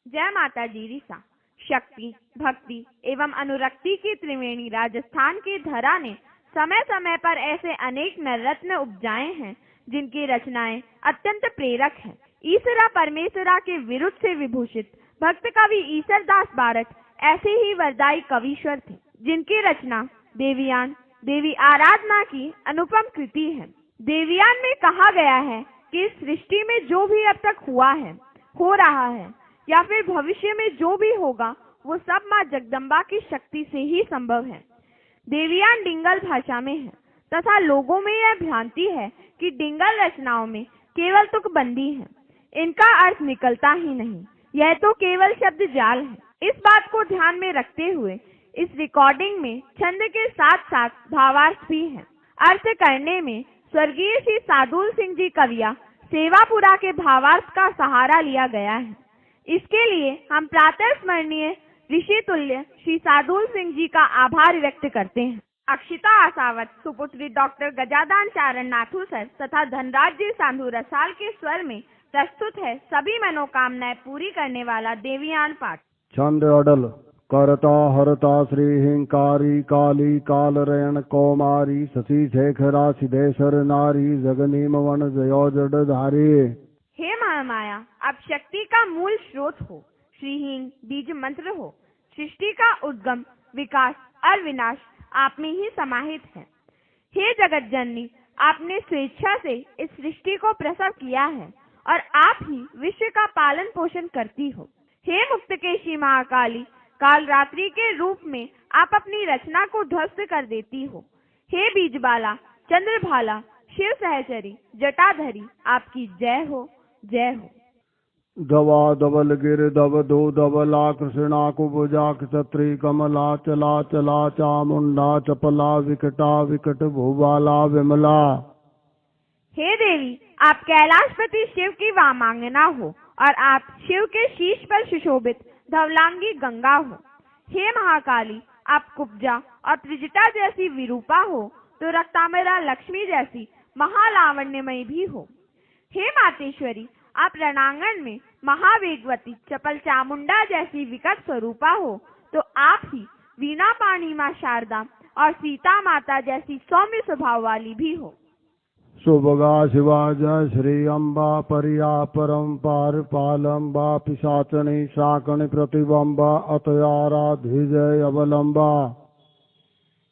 जय माता जी ऋषा। शक्ति, भक्ति एवं अनुरक्ति की त्रिवेणी राजस्थान की धरा ने समय समय पर ऐसे अनेक नवरत्न उपजाए हैं जिनकी रचनाएं अत्यंत प्रेरक हैं। ईसरा परमेश्वरा के विरुद्ध से विभूषित भक्त कवि ईसरदास बारठ ऐसे ही वरदाई कवीश्वर थे जिनकी रचना देवयान देवी आराधना की अनुपम कृति है। देवयान में कहा गया है कि इस सृष्टि में जो भी अब तक हुआ है, हो रहा है या फिर भविष्य में जो भी होगा वो सब माँ जगदम्बा की शक्ति से ही संभव है। देवयान डिंगल भाषा में है तथा लोगों में यह भ्रांति है कि डिंगल रचनाओं में केवल तुकबंदी है, इनका अर्थ निकलता ही नहीं, यह तो केवल शब्द जाल है। इस बात को ध्यान में रखते हुए इस रिकॉर्डिंग में छंद के साथ साथ भावार्थ भी है। अर्थ करने में स्वर्गीय श्री सादुल सिंह जी कविया सेवापुरा के भावार्थ का सहारा लिया गया है। इसके लिए हम प्रातः स्मरणीय ऋषि तुल्य श्री सादुल सिंह जी का आभार व्यक्त करते हैं। अक्षिता आसावत सुपुत्री डॉक्टर गजादान चारण नाथू सर तथा धनराज जी सांधु रसाल के स्वर में प्रस्तुत है सभी मनोकामनाएं पूरी करने वाला देवयान पाठ। छंद अडल करता हरता श्री हिंकारी काली कालरयण कौमारी शशि शेखरा सिद्धेश्वर नारी जगनीम वन जयो जडधारी। हे महामाया, आप शक्ति का मूल स्रोत हो, श्रीहीन बीज मंत्र हो, सृष्टि का उद्गम विकास और विनाश आप में ही समाहित है। हे जगत जननी, आपने स्वेच्छा से इस सृष्टि को प्रसव किया है और आप ही विश्व का पालन पोषण करती हो। हे मुक्तकेशी महाकाली, काल रात्रि के रूप में आप अपनी रचना को ध्वस्त कर देती हो। हे बीजबाला, चंद्रभाला, शिव सहचरी, जटाधरी, आपकी जय हो, जय हो। दवा दबल गिर दब दो दबला कृष्णा कुबुजा क्षत्री कमला चला चला चामुंडा चपला विकटा विकट भूबाला विमला। हे देवी, आप कैलाशपति शिव की वामांगना हो और आप शिव के शीश पर सुशोभित धवलांगी गंगा हो। हे महाकाली, आप कुब्जा और त्रिजटा जैसी विरूपा हो तो रक्तामरा लक्ष्मी जैसी महालावण्यमयी भी हो। हे मातेश्वरी, आप रणांगण में महावेगवती चपल चामुंडा जैसी विकट स्वरूपा हो तो आप ही वीणा पाणी माँ शारदा और सीता माता जैसी सौम्य स्वभाव वाली भी हो। सुभगा शिवा जय श्री अम्बा परिया परम्पार पालम्बा पिशाचनी शाकनि प्रतिबंबा अतयाराधिजय अवलंबा।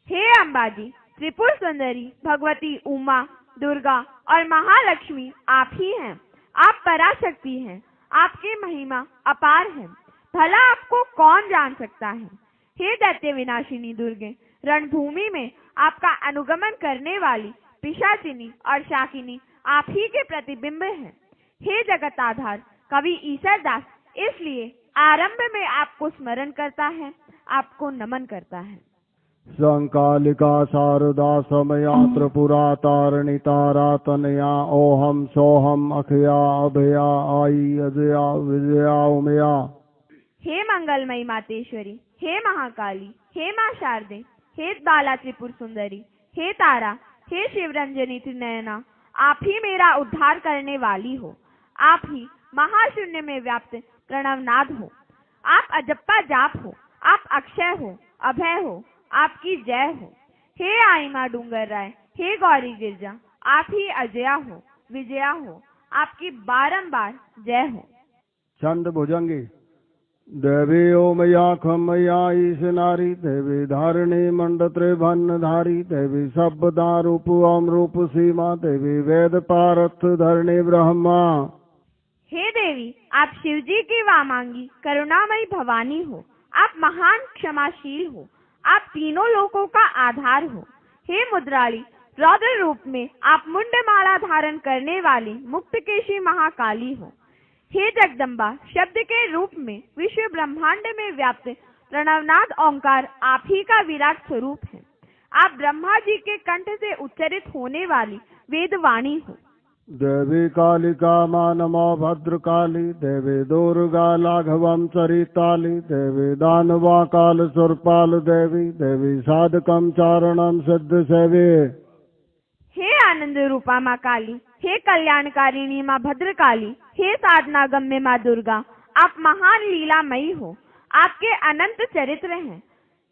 हे अम्बा जी, त्रिपुर सुंदरी भगवती उमा, दुर्गा और महालक्ष्मी आप ही हैं। आप पराशक्ति हैं, आपकी महिमा अपार है, भला आपको कौन जान सकता है। हे दैत्य विनाशिनी दुर्गे, रणभूमि में आपका अनुगमन करने वाली पिशाचिनी और शाकिनी आप ही के प्रतिबिंब हैं। हे जगत आधार कवि ईसरदास इसलिए आरंभ में आपको स्मरण करता है, आपको नमन करता है। संकालिका शारदा समया त्रिपुरा तारिणी तारा तनया ओहम सोहम अखया अभया आई अजया विजया उमया। हे मंगलमयी मातेश्वरी, हे महाकाली, हे माँ शारदे, हे बाला त्रिपुर सुंदरी, हे तारा, हे शिवरंजनी त्रिनयना, आप ही मेरा उद्धार करने वाली हो। आप ही महाशून्य में व्याप्त प्रणवनाद हो। आप अजप्पा जाप हो, आप अक्षय हो, अभय हो, आपकी जय हो। हे आई माँ डूंगर राय, हे गौरी गिरजा, आप ही अजया हो, विजया हो, आपकी बारंबार जय हो। छंद भुजंगी देवी ओमया खमया ईश नारी देवी धारिणी मंड त्रिभन्न धारी देवी शब्दा रूप ओम रूप सीमा देवी वेद पारथ धरणी ब्रह्मा। हे देवी, आप शिवजी की वामांगी करुणामयी भवानी हो। आप महान क्षमाशील हो, आप तीनों लोकों का आधार हो। हे मुद्राली, रौद्र रूप में आप मुंडमाला धारण करने वाली मुक्तकेशी महाकाली हो। हे जगदम्बा, शब्द के रूप में विश्व ब्रह्मांड में व्याप्त प्रणवनाद ओंकार आप ही का विराट स्वरूप है। आप ब्रह्मा जी के कंठ से उच्चरित होने वाली वेदवाणी हो। देवी कालिका मानमो भद्रकाली देवी दुर्गा लाघवम चरिताली देवी दानवा काल सुरपाल देवी देवी साधकम चारणम सिद्ध सेवे। हे आनंद रूपा माँ काली, हे कल्याणकारिणी माँ भद्रकाली, हे साधना गम्य माँ दुर्गा, आप महान लीलामयी हो, आपके अनंत चरित्र हैं।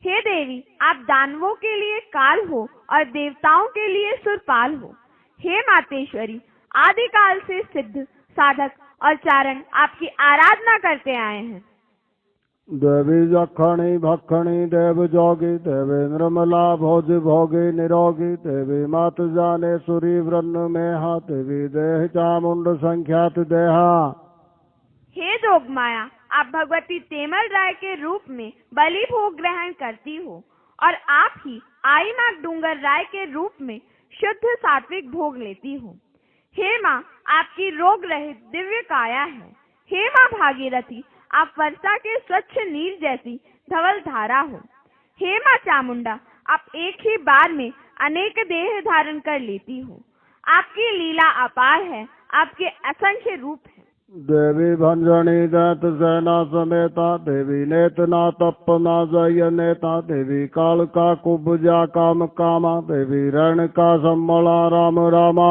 हे देवी, आप दानवों के लिए काल हो और देवताओं के लिए सुरपाल हो। हे मातेश्वरी, आदिकाल से सिद्ध, साधक और चारण आपकी आराधना करते आए हैं। देवी जखणी भखणी देव जोगी, देवी निर्मला भोज भोगी निरोगी, देवी मात जाने सुरी वृन्न मेहा, देवी देह चामुंड संख्यात देहा। हे जोगमाया, आप भगवती तेमल राय के रूप में बलि भोग ग्रहण करती हो और आप ही आई माँ डूंगर राय के रूप में शुद्ध सात्विक भोग लेती हो। हे माँ, आपकी रोग रहित दिव्य काया है। हे माँ भागीरथी, आप वर्षा के स्वच्छ नीर जैसी धवल धारा हो। हे माँ चामुंडा, आप एक ही बार में अनेक देह धारण कर लेती हो। आपकी लीला अपार है, आपके असंख्य रूप हैं। देवी भंजनी दैत सेना समेता, देवी नेतना तपना जय नेता, देवी काल का कुब्जा काम कामा, देवी रण का सम्मला राम रामा।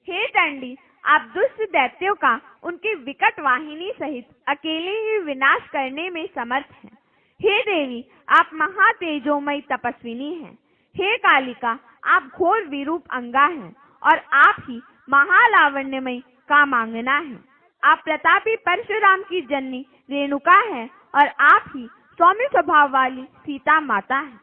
हे चंडी, आप दुष्ट दैत्यों का उनकी विकट वाहिनी सहित अकेले ही विनाश करने में समर्थ हैं। हे देवी, आप महातेजोमयी तपस्विनी हैं। हे कालिका, आप घोर विरूप अंगा हैं और आप ही महालावण्यमयी कामांगना है। आप प्रतापी परशुराम की जननी रेणुका है और आप ही सौम्य स्वभाव वाली सीता माता है।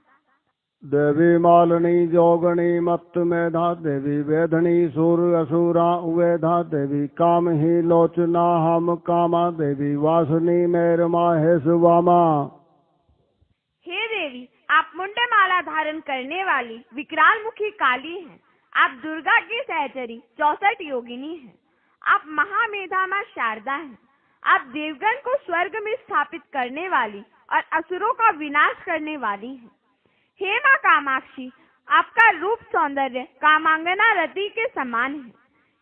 देवी मालिनी जोगणी मत्त मेधा, देवी वेधनी सुर असुरा उवेधा, देवी काम ही लोचना हम कामा, देवी वासनी मेर माहेश वामा। हे देवी, आप मुंडमाला धारण करने वाली विकराल मुखी काली हैं। आप दुर्गा की सहचरी 64 योगिनी हैं। आप महामेधा मां शारदा हैं। आप देवगण को स्वर्ग में स्थापित करने वाली और असुरों का विनाश करने वाली हैं। हे मां कामाक्षी, आपका रूप सौंदर्य कामांगना रति के समान है।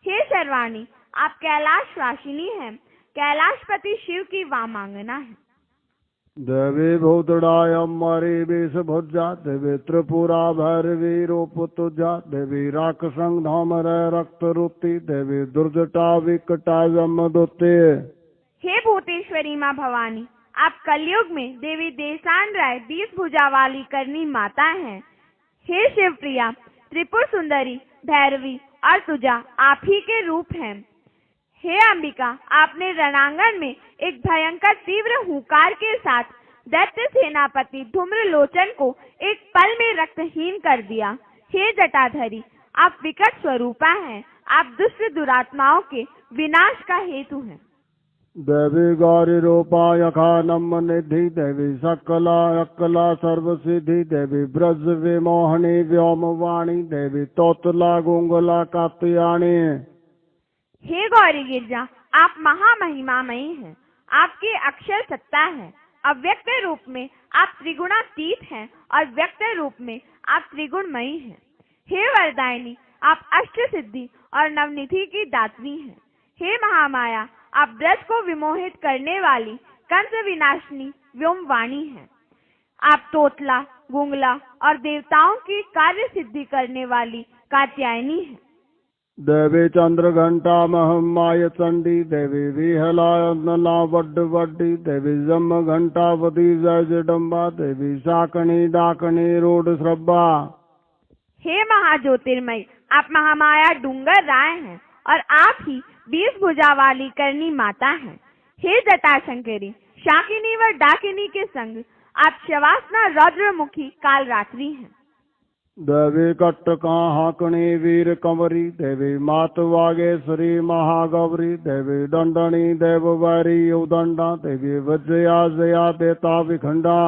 हे शर्वाणी, आप कैलाश वासिनी हैं। कैलाशपति शिव की वामांगना है। देवी भूतड़ाय अम्बरी विष भुजा, देवी त्रिपुरा भैरवी रूप तुझा, देवी राक्षसंग धामर रक्त रुति, देवी दुर्जटा विकटा जमदुते। हे भूतेश्वरी माँ भवानी, आप कलयुग में देवी देसान राय 20 भुजा वाली करनी माता हैं। हे शिव प्रिया, त्रिपुर सुंदरी, भैरवी और तुजा आप ही के रूप हैं। हे अंबिका, आपने रणांगण में एक भयंकर तीव्र हुंकार के साथ दैत्य सेनापति धूम्रलोचन को एक पल में रक्तहीन कर दिया। हे जटाधरी, आप विकट स्वरूपा हैं। आप दुष्ट दुरात्माओं के विनाश का हेतु हैं। देवी गौरी रूपा यखानम निधि, देवी सकला अकला सर्वसिद्धि, देवी ब्रज विमोहनी व्योम वाणी, देवी तोतला गुंगला कात्यायनी। हे गौरी गिरजा, आप महामहिमामयी हैं। आपकी अक्षर सत्ता है। अव्यक्त रूप में आप त्रिगुणातीत हैं और व्यक्त रूप में आप त्रिगुणमयी हैं। हे वरदायिनी, आप अष्ट सिद्धि और नवनिधि की दात्री हैं। हे महामाया, आप ब्रज को विमोहित करने वाली कंस विनाशिनी व्योमवाणी हैं। आप तोतला, गुंगला और देवताओं की कार्य सिद्धि करने वाली कात्यायनी हैं। देवी चंद्र घंटा महमाय चंडी, देवी विहला वड्ड वड्डी, देवी जम घंटावती जय जडम्बा, देवी शाकनी डाकनी रूढ़ श्रब्बा। हे महाज्योतिर्मय, आप महामाया डूंगर राय हैं और आप ही 20 भुजा वाली करनी माता हैं। हे जटाशंकरी, शाकिनी व डाकिनी के संग आप शवासना रौद्रमुखी कालरात्रि हैं। देवी कट्टका हाकनी वीर कंवरी, देवी मात वागेश्वरी महागौरी, देवी दंडनी देव वैरी उदंडा, देवी वज्रया जया बेता विखंडा।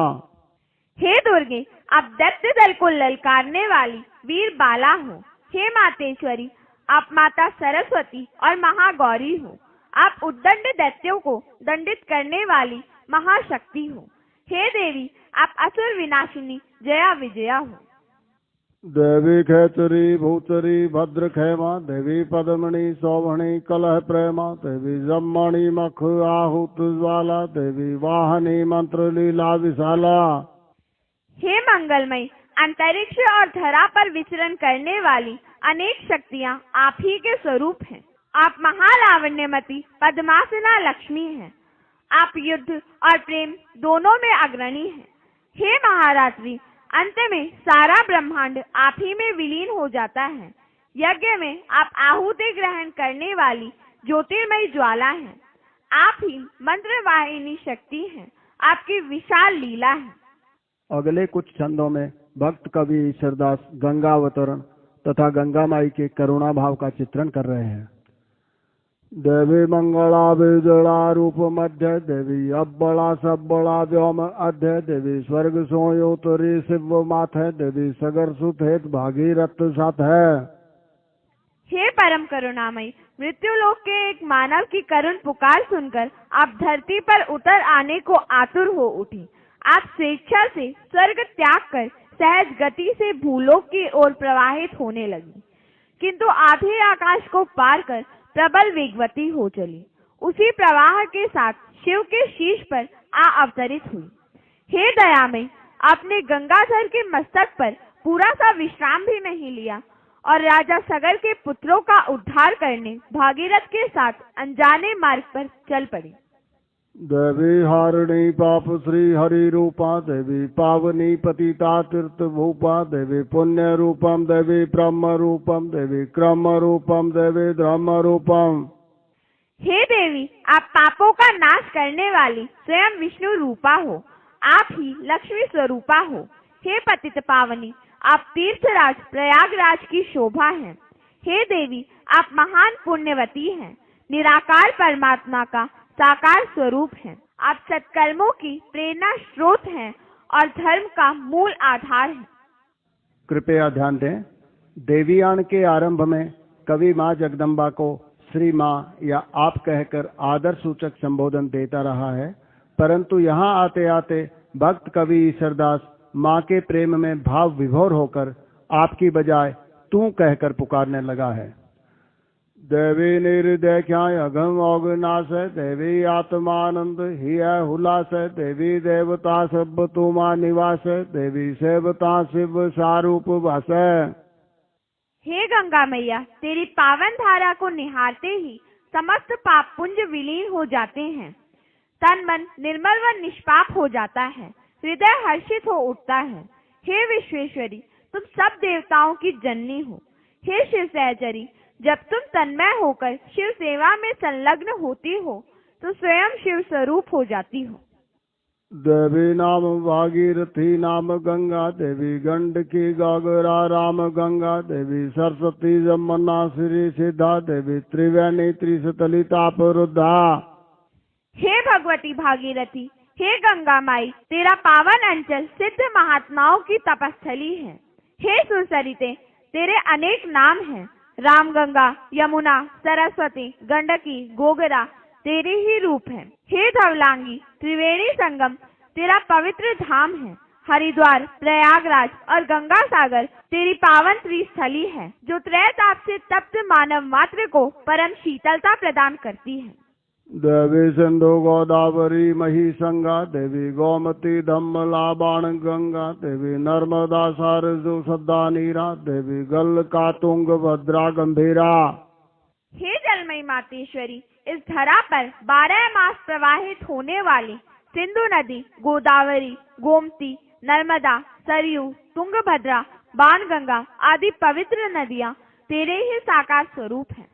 हे दुर्गे, आप दैत्य दल को ललकारने वाली वीर बाला हो। हे मातेश्वरी, आप माता सरस्वती और महागौरी हो। आप उद्दंड दैत्यों को दंडित करने वाली महाशक्ति हो। हे देवी, आप असुर विनाशिनी जया विजया हो। देवी खेचरी भूचरी भद्र खेमा, देवी पद्मणि शोभणी कलह प्रेमा, देवी जम्मणि मख आहुत ज्वाला, देवी वाहनी मंत्र लीला विशाला। हे मंगलमय, अंतरिक्ष और धरा पर विचरण करने वाली अनेक शक्तियां आप ही के स्वरूप हैं। आप महालावण्यमती पद्मासना लक्ष्मी हैं। आप युद्ध और प्रेम दोनों में अग्रणी हैं। हे महारात्रि, अंत में सारा ब्रह्मांड आप ही में विलीन हो जाता है। यज्ञ में आप आहुति ग्रहण करने वाली ज्योतिर्मयी ज्वाला हैं। आप ही मंत्र वाहिनी शक्ति हैं। आपकी विशाल लीला है। अगले कुछ छंदों में भक्त कवि ईश्वरदास गंगा अवतरण तथा गंगा माई के करुणा भाव का चित्रण कर रहे हैं। देवी मंगला विजला रूप मध्य, देवी अब बड़ा सब बड़ा व्योम अध्य, देवी स्वर्ग सोयोतरी शिव माथ है, देवी सगर सुत भागीरथ साथ है। हे परम करुणामयी, मृत्युलोक के एक मानव की करुण पुकार सुनकर आप धरती पर उतर आने को आतुर हो उठी। आप स्वेच्छा से स्वर्ग त्याग कर सहज गति से भूलोक की ओर प्रवाहित होने लगी, किंतु आधे आकाश को पार कर प्रबल वेगवती हो चली। उसी प्रवाह के साथ शिव के शीश पर आ अवतरित हुई। हे दयामय, आपने गंगाधर के मस्तक पर पूरा सा विश्राम भी नहीं लिया और राजा सगर के पुत्रों का उद्धार करने भागीरथ के साथ अनजाने मार्ग पर चल पड़ी। देवी हारिणी पाप श्री हरि रूपा, देवी पावनी पतिता तीर्थ भूपा, देवी पुण्य रूपम, देवी ब्रह्म रूपम, देवी क्रम रूपम, देवी धर्म रूपम। हे देवी, आप पापों का नाश करने वाली स्वयं विष्णु रूपा हो। आप ही लक्ष्मी स्वरूपा हो। हे पतित पावनी, आप तीर्थराज प्रयागराज की शोभा हैं। हे देवी, आप महान पुण्यवती हैं। निराकार परमात्मा का साकार स्वरूप हैं। आप सत्कर्मों की प्रेरणा स्रोत हैं और धर्म का मूल आधार हैं। कृपया ध्यान दें, देवीयान के आरंभ में कवि माँ जगदम्बा को श्री माँ या आप कहकर आदर सूचक संबोधन देता रहा है, परंतु यहाँ आते आते भक्त कवि ईश्वरदास माँ के प्रेम में भाव विभोर होकर आपकी बजाय तू कहकर पुकारने लगा है। देवी निर्देख्याय अघम अवनाश, देवी आत्मानंद ही हुलास, देवी देवता सब तुमा निवास, देवी सेवता शिव सारूप वास। हे गंगा मैया, तेरी पावन धारा को निहारते ही समस्त पाप पुंज विलीन हो जाते हैं। तन मन निर्मल व निष्पाप हो जाता है। हृदय हर्षित हो उठता है। हे विश्वेश्वरी, तुम सब देवताओं की जननी हो। हे शिव सहचरी, जब तुम तन्मय होकर शिव सेवा में संलग्न होती हो तो स्वयं शिव स्वरूप हो जाती हो। देवी नाम भागीरथी नाम गंगा, देवी गंडकी गागरा राम गंगा, देवी सरस्वती जमुना श्री सिद्धा, देवी त्रिवेणी त्रिशतली ताप रुद्धा। हे भगवती भागीरथी, हे गंगा माई, तेरा पावन अंचल सिद्ध महात्माओं की तपस्थली है। हे सुसरिते, तेरे अनेक नाम हैं। राम गंगा, यमुना, सरस्वती, गंडकी, गोगरा तेरे ही रूप हैं। हे धवलांगी, त्रिवेणी संगम तेरा पवित्र धाम है। हरिद्वार, प्रयागराज और गंगा सागर तेरी पावन त्रिस्थली है, जो त्रैताप से तप्त मानव मात्र को परम शीतलता प्रदान करती है। देवी सिंधु गोदावरी मही संगा, देवी गोमती धम्मला बाण गंगा, देवी नर्मदा सरजू सद्दा नीरा, देवी गल का तुंग भद्रा गंभीरा। हे जलमयी मातेश्वरी, इस धरा पर 12 मास प्रवाहित होने वाली सिंधु नदी, गोदावरी, गोमती, नर्मदा, सरयू, तुंगभद्रा, बाणगंगा आदि पवित्र नदियां तेरे ही साकार स्वरूप हैं।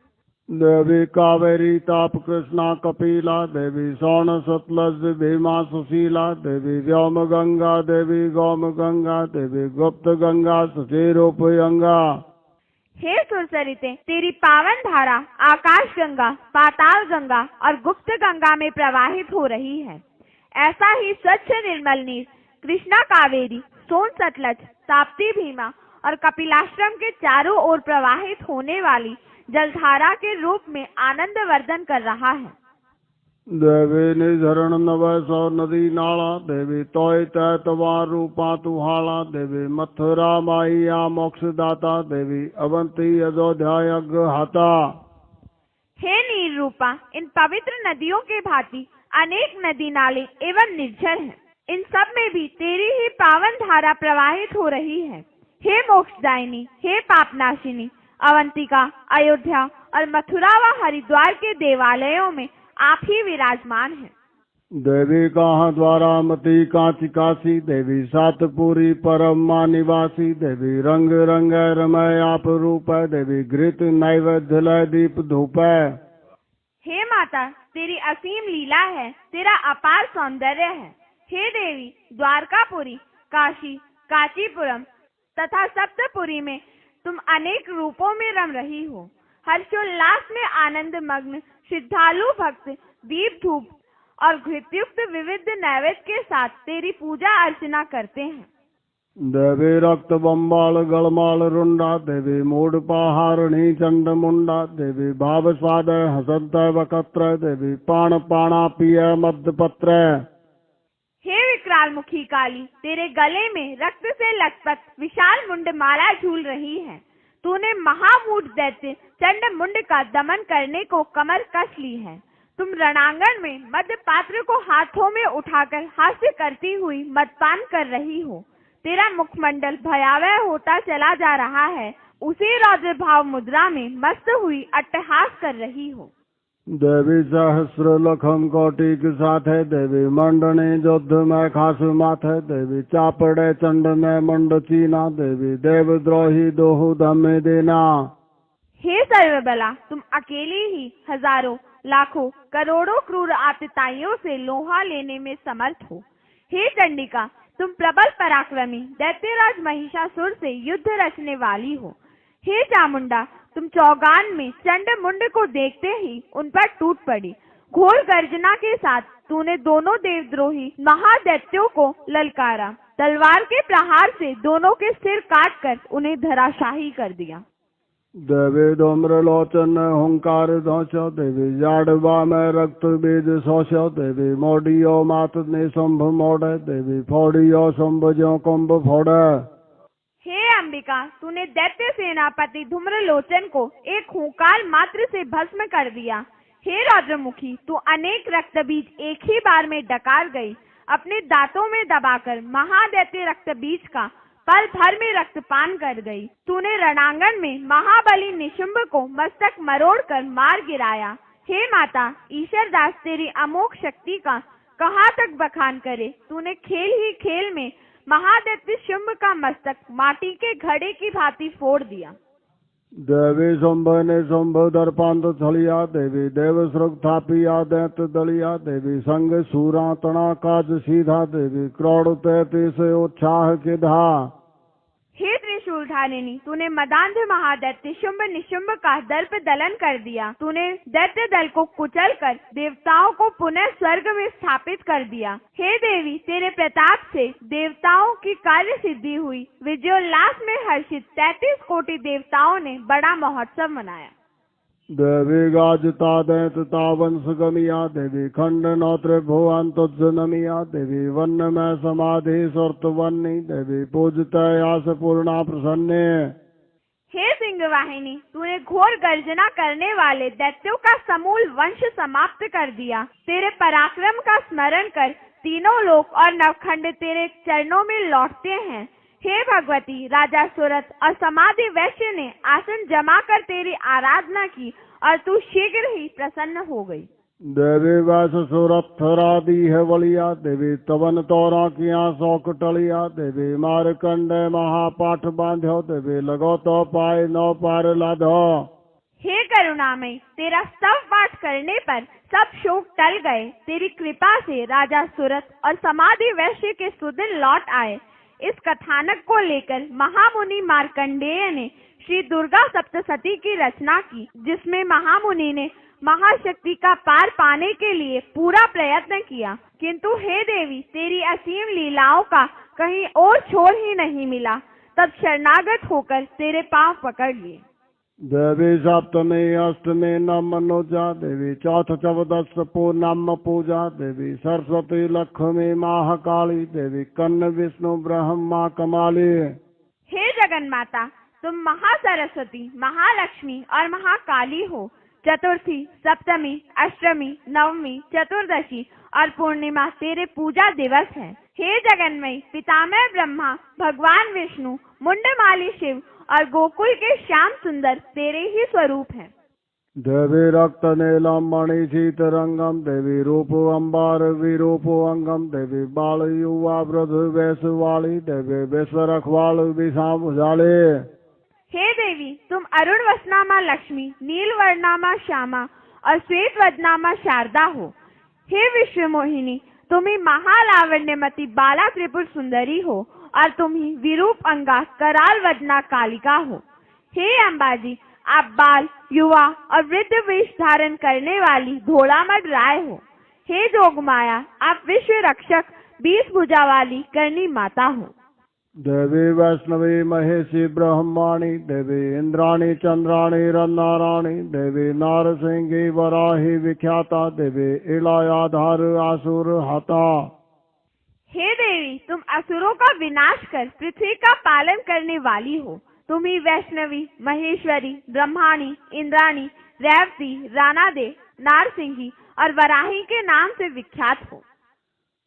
देवी कावेरी ताप कृष्णा कपिला, देवी सोन सतलज भीमा सुशीला, देवी व्योम गंगा, देवी गौम गंगा, देवी गुप्त गंगा सुचिरूपयंगा। हे सुरसरिते, तेरी पावन धारा आकाश गंगा, पाताल गंगा और गुप्त गंगा में प्रवाहित हो रही है। ऐसा ही स्वच्छ निर्मल नीर कृष्णा कावेरी, सोन सतलज, ताप्ती भीमा और कपिलाश्रम के चारों ओर प्रवाहित होने वाली जलधारा के रूप में आनंद वर्धन कर रहा है। देवी निझरण नव सौ नदी नाला, देवी तोय तैतवार रूपा तुहाड़ा, देवी मथुरा माइया मोक्षदाता, देवी अवंती अयोध्या यज्ञ हाता। हे नीर रूपा, इन पवित्र नदियों के भांति अनेक नदी नाले एवं निर्झर हैं। इन सब में भी तेरी ही पावन धारा प्रवाहित हो रही है। हे मोक्षदायिनी, हे पापनाशिनी, अवंतिका, अयोध्या और मथुरा व हरिद्वार के देवालयों में आप ही विराजमान हैं। देवी कहाँ द्वारा मती कांची काशी, देवी सातपुरी परम मां निवासी, देवी रंग रंग रमय आप रूप, देवी घृत नैवेद्य लय दीप धूप। हे माता, तेरी असीम लीला है, तेरा अपार सौंदर्य है। हे देवी, द्वारकापुरी, काशी, कांचीपुरम तथा सप्तपुरी में तुम अनेक रूपों में रम रही हो। हर्षोल्लास में आनंद मग्न श्रद्धालु भक्त दीप धूप और घृतयुक्त विविध नैवेद्य के साथ तेरी पूजा अर्चना करते हैं। देवी रक्त बम्बाल गलमाल रुंडा, देवी मूड पहारणी चंड मुंडा, देवी भाव स्वाद हसंत वकत्र, देवी पाण पाणा पिय मध्य पत्र। हे विकराल मुखी काली, तेरे गले में रक्त से लथपथ विशाल मुंड माला झूल रही है। तूने महामूढ़ दैत्य चंड मुंड का दमन करने को कमर कस ली है। तुम रणांगण में मध्य पात्र को हाथों में उठाकर हास्य करती हुई मदपान कर रही हो। तेरा मुखमंडल भयावह होता चला जा रहा है। उसी रौद्र भाव मुद्रा में मस्त हुई अट्टहास कर रही हो। देवी सहस्र लखम कोटि के साथ है, देवी मंडने युद्ध में खास माथ है, देवी चापड़े चंड में मंड चीना, देवी देवद्रोही दोहु धम्मे देना। हे सर्वबला, तुम अकेली ही हजारों लाखों करोड़ों क्रूर आतताइयों से लोहा लेने में समर्थ हो। हे चंडिका, तुम प्रबल पराक्रमी दैत्यराज महिषासुर से युद्ध रचने वाली हो। हे चामुंडा, तुम चौगान में चंड मुंड को देखते ही उन पर टूट पड़ी। घोर गर्जना के साथ तूने दोनों देवद्रोही महादैत्यों को ललकारा। तलवार के प्रहार से दोनों के सिर काटकर उन्हें धराशाही कर दिया। देवी धूम्र लोचन हुंकार धौच, देवी जाड़वा में रक्त बीज शोष, देवी मोडियो मात ने शंभ मोड़, देवी फोड़ियो शंभ ज्यो कुंभ फोड़। हे अंबिका, तूने दैत्य सेनापति धूम्रलोचन को एक हुंकार मात्र से भस्म कर दिया। हे रौद्रमुखी, तू अनेक रक्त बीज एक ही बार में डकार गई। अपने दांतों में दबाकर महादैत्य रक्त बीज का पल भर में रक्तपान कर गई। तूने रणांगण में महाबली निशुंभ को मस्तक मरोड़कर मार गिराया। हे माता, ईश्वरदास तेरी अमोघ शक्ति का कहाँ तक बखान करे। तूने खेल ही खेल में महादैत्य शुंभ का मस्तक माटी के घड़े की भांति फोड़ दिया। देवी शुंभ ने शुंभ दर्पांत छलिया, देवी देव श्रुग थापिया दैत दलिया, देवी संग सूरा तना काज सीधा, देवी क्रोड़ तैतीस उत्साह के धा। हे त्रिशूल धारिणी, तूने मदांध महादैत्य शुंभ निशुंभ का दर्प दलन कर दिया। तूने दैत्य दल को कुचल कर देवताओं को पुनः स्वर्ग में स्थापित कर दिया। हे देवी, तेरे प्रताप से देवताओं की कार्य सिद्धि हुई। विजयोल्लास में हर्षित 33 कोटि देवताओं ने बड़ा महोत्सव मनाया। देवी गाजता दैत तावंश गमिया, देवी खंड नौत्र भुवन तुज्जनमिया, देवी वन में समाधि सुरत वन्नी, देवी पूजता यास पूर्णा प्रसन्ने। हे सिंह वाहिनी, तूने घोर गर्जना करने वाले दैत्यों का समूल वंश समाप्त कर दिया। तेरे पराक्रम का स्मरण कर तीनों लोक और नवखंड तेरे चरणों में लौटते हैं। हे भगवती, राजा सुरत और समाधि वैश्य ने आसन जमा कर तेरी आराधना की और तू शीघ्र ही प्रसन्न हो गई। देवी वैश्य सुरत थरादी है वलिया, देवी तवन तोरा किया शौक टलिया, देवी मारकंड महापाठ बांध्यो, देवी लगो तो पाए नौ पार लाधो। हे करुणामय, तेरा स्तव पाठ करने पर सब शोक टल गए। तेरी कृपा से राजा सुरत और समाधि वैश्य के सुदिन लौट आए। इस कथानक को लेकर महामुनि मार्कंडेय ने श्री दुर्गा सप्तशती की रचना की, जिसमें महामुनि ने महाशक्ति का पार पाने के लिए पूरा प्रयत्न किया, किंतु हे देवी, तेरी असीम लीलाओं का कहीं और छोर ही नहीं मिला। तब शरणागत होकर तेरे पांव पकड़ लिए। देवी सप्तमी अष्टमी नम मनोजा, देवी चौथ चौदस पूर्णम पूजा, देवी सरस्वती लक्ष्मी महाकाली, देवी कन्न विष्णु ब्रह्मा कमाली। हे जगन माता, तुम महासरस्वती, महालक्ष्मी और महाकाली हो। चतुर्थी, सप्तमी, अष्टमी, नवमी, चतुर्दशी और पूर्णिमा तेरे पूजा दिवस है। हे जगन्मयी, पितामह ब्रह्मा, भगवान विष्णु, मुंडमाली शिव और गोकुल के श्याम सुंदर तेरे ही स्वरूप हैं। देवी रक्त नीलम मणि शीतरंगम देवी रूप अंबार विरूपो अंगम देवी बाल युवा वृद्ध वेश वाली देवी विश्व रखवाल विषाम उजाले। हे देवी, तुम अरुण वसनामा लक्ष्मी, नील वर्णामा श्यामा और श्वेत वदनामा शारदा हो। हे विश्व मोहिनी, तुम ही महालावण्यमती बाला त्रिपुर सुंदरी हो और तुम ही विरूप अंगा कराल वदना कालिका हो। हे अंबाजी, आप बाल युवा और वृद्ध वेश धारण करने वाली धोड़ामठ राय हो। हे जोगमाया, आप विश्व रक्षक 20 भुजा वाली करनी माता हो। देवी वैष्णवी महेशी ब्रह्माणी देवी इंद्राणी चंद्राणी रन्नाराणी देवी नारसिंही वराही विख्याता देवी इलायाधार आसुर हता। हे देवी, तुम असुरों का विनाश कर पृथ्वी का पालन करने वाली हो। तुम ही वैष्णवी महेश्वरी ब्रह्माणी इंद्राणी रेवती रानादे नारसिंही और वराही के नाम से विख्यात हो।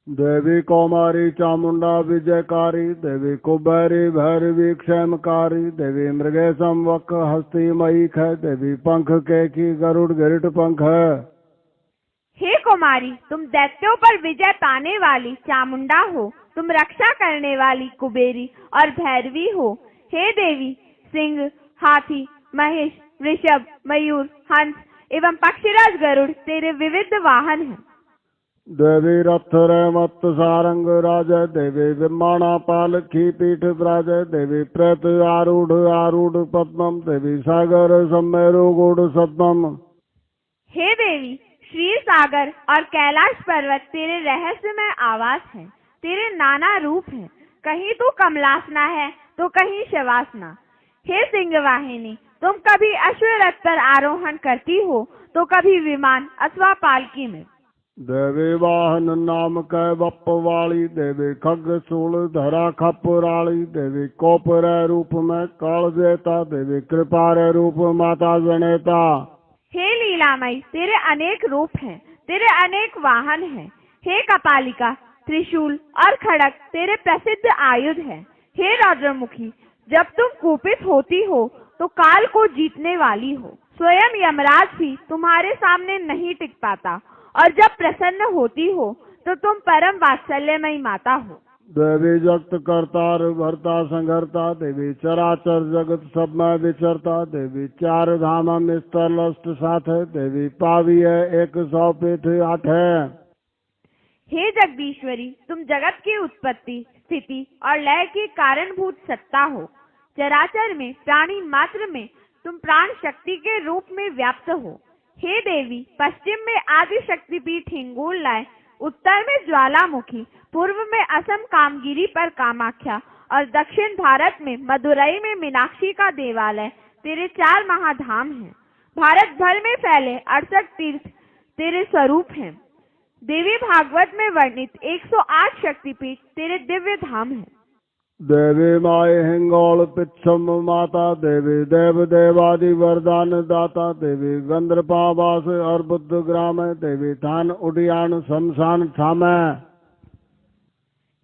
देवी कौमारी चामुंडा विजयकारी देवी कुबेरी भैरवी क्षेमकारी देवी मृगेशम वक हस्ती मई ख देवी पंख के की गरुड़ गिरट पंख है। हे कुमारी, तुम दैत्यों पर विजय पाने वाली चामुंडा हो। तुम रक्षा करने वाली कुबेरी और भैरवी हो। हे देवी, सिंह हाथी महेश वृषभ मयूर हंस एवं पक्षीराज गरुड़ तेरे विविध वाहन हैं। देवी रथ रेमत सारंग राज देवी विमाना पालखी पीठ ब्राज देवी प्रेत आरूढ़ पद्मम देवी सागर सम्मेरु गुड़ सद्मम। हे देवी, श्री सागर और कैलाश पर्वत तेरे रहस्यमय आवास हैं। तेरे नाना रूप हैं, कहीं तू कमलासना है तो कहीं शवासना। हे सिंह वाहिनी, तुम कभी अश्वरथ पर आरोहण करती हो तो कभी विमान अथवा पालकी में। देवी वाहन नाम कै बप वाली देवी खग सूल धरा खपुराली देवी कोपर रूप में काल देता देवी कृपा रूप माता जनेता। हे लीलामयी, तेरे अनेक रूप हैं, तेरे अनेक वाहन हैं। हे कपालिका, त्रिशूल और खड़ग तेरे प्रसिद्ध आयुध हैं। हे रौद्रमुखी, जब तुम कुपित होती हो तो काल को जीतने वाली हो। स्वयं यमराज भी तुम्हारे सामने नहीं टिक पाता और जब प्रसन्न होती हो तो तुम परम वात्सल्यमयी माता हो। देवी जगत करतार भरता संघरता देवी चराचर जगत सब में विचरता देवी चार धाम में स्तर लस्ट साथ है देवी पावी है 100 पीठ 8 है। हे जगदीश्वरी, तुम जगत की उत्पत्ति स्थिति और लय की कारणभूत सत्ता हो। चराचर में प्राणी मात्र में तुम प्राण शक्ति के रूप में व्याप्त हो। हे देवी, पश्चिम में आदि शक्तिपीठ हिंगोल लाए, उत्तर में ज्वालामुखी, पूर्व में असम कामगिरी पर कामाख्या और दक्षिण भारत में मदुरई में मीनाक्षी का देवालय तेरे 4 महाधाम हैं। भारत भर में फैले 68 तीर्थ तेरे स्वरूप हैं। देवी, भागवत में वर्णित 108 शक्तिपीठ तेरे दिव्य धाम हैं। देवी माय हिंगोल पिछम माता देवी देव देवादि वरदान दाता देवी गंधर्पावास और बुद्ध ग्राम देवी थान उडियान शमशान थाम।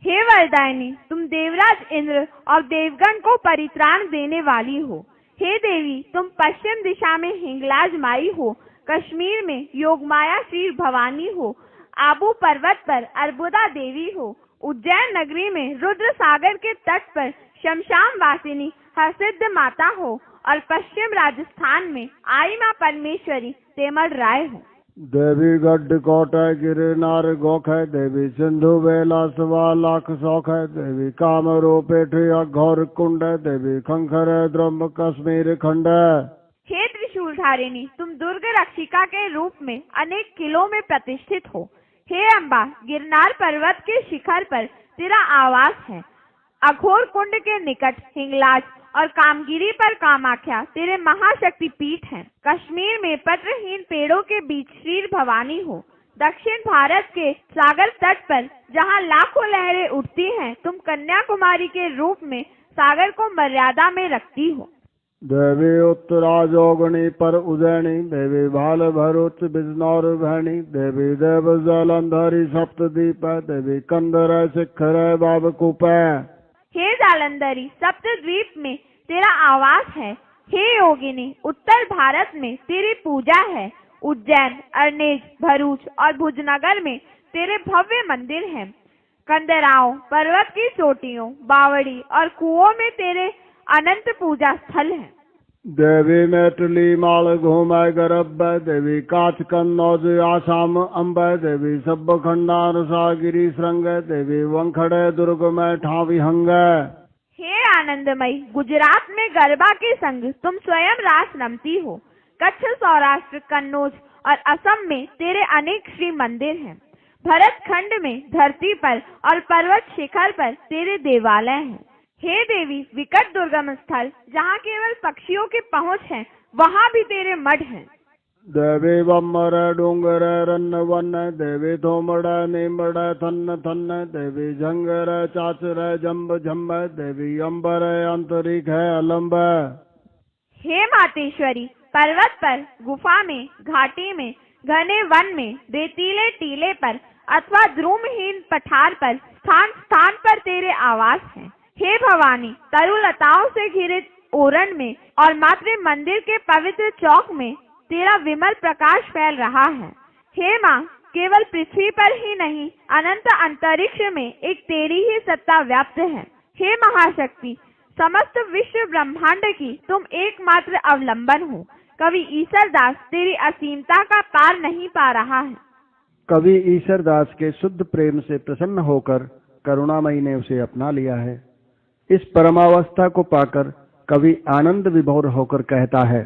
हे वरदायिनी, तुम देवराज इंद्र और देवगण को परित्राण देने वाली हो। हे देवी, तुम पश्चिम दिशा में हिंगलाज माई हो। कश्मीर में योगमाया श्री भवानी हो। आबू पर्वत पर अर्बुदा देवी हो। उज्जैन नगरी में रुद्र सागर के तट पर शमशान वासिनी हरसिद्ध माता हो और पश्चिम राजस्थान में आई मां परमेश्वरी तेमल राय हो। देवी गढ़ कोटा गिरनार गोख है देवी सिंधु बेला 1.25 लाख शौक है देवी कामरो पेठ अघोर कुंड है देवी खंखर द्रम्ब कश्मीर खंड। हे त्रिशूल धारिणी, तुम दुर्ग रक्षिका के रूप में अनेक किलों में प्रतिष्ठित हो। हे अम्बा, गिरनार पर्वत के शिखर पर तेरा आवास है। अघोर कुंड के निकट हिंगलाज और कामगिरी पर कामाख्या तेरे महाशक्ति पीठ हैं। कश्मीर में पत्रहीन पेड़ों के बीच श्री भवानी हो। दक्षिण भारत के सागर तट पर जहाँ लाखों लहरें उठती हैं, तुम कन्याकुमारी के रूप में सागर को मर्यादा में रखती हो। देवी उत्तरा जोगणी पर उज्जैनी देवी भाल भरूच बिजनौर भैनी देवी देव जालंधरी सप्तदीप देवी कंदर शिखर बाबकूप। हे जालंधरी, सप्तद्वीप में तेरा आवास है। हे योगिनी, उत्तर भारत में तेरी पूजा है। उज्जैन, अरनेज, भरूच और भुजनगर में तेरे भव्य मंदिर हैं। कंदराओं, पर्वत की चोटियों, बावड़ी और कुओं में तेरे अनंत पूजा स्थल हैं। देवी मैथिली माल घूमय गर्भ, देवी काच कन्नौज आसाम अम्ब, देवी सब खंडार सागिरी श्रृंग, देवी वंखड़े दुर्ग में ठावी हंग। हे आनंदमयी, गुजरात में गरबा के संग तुम स्वयं रास रमती हो। कच्छ, सौराष्ट्र, कन्नौज और असम में तेरे अनेक श्री मंदिर हैं। भरत खंड में धरती पर और पर्वत शिखर पर तेरे देवालय हैं। हे देवी, विकट दुर्गम स्थल जहाँ केवल पक्षियों की पहुँच है, वहाँ भी तेरे मठ हैं। देवी बम्बर डूंगर रन्न वन, देवी थोमड़ नीमड़ थन्न थन्न, देवी झंगर चाचर जम्ब झम्ब, देवी अम्बर अंतरिक है अलम्ब। हे मातेश्वरी, पर्वत पर, गुफा में, घाटी में, घने वन में, रेतीले टीले पर अथवा द्रुमहीन पठार पर स्थान स्थान पर तेरे आवास हैं। हे भवानी, तरुलताओं से घिरे ओरण में और मात्र मंदिर के पवित्र चौक में तेरा विमल प्रकाश फैल रहा है। हे माँ, केवल पृथ्वी पर ही नहीं, अनंत अंतरिक्ष में एक तेरी ही सत्ता व्याप्त है। हे महाशक्ति, समस्त विश्व ब्रह्मांड की तुम एकमात्र अवलंबन हो। कवि ईसरदास तेरी असीमता का पार नहीं पा रहा है। कवि ईसरदास के शुद्ध प्रेम से प्रसन्न होकर करुणामयी ने उसे अपना लिया है। इस परमावस्था को पाकर कवि आनंद विभोर होकर कहता है।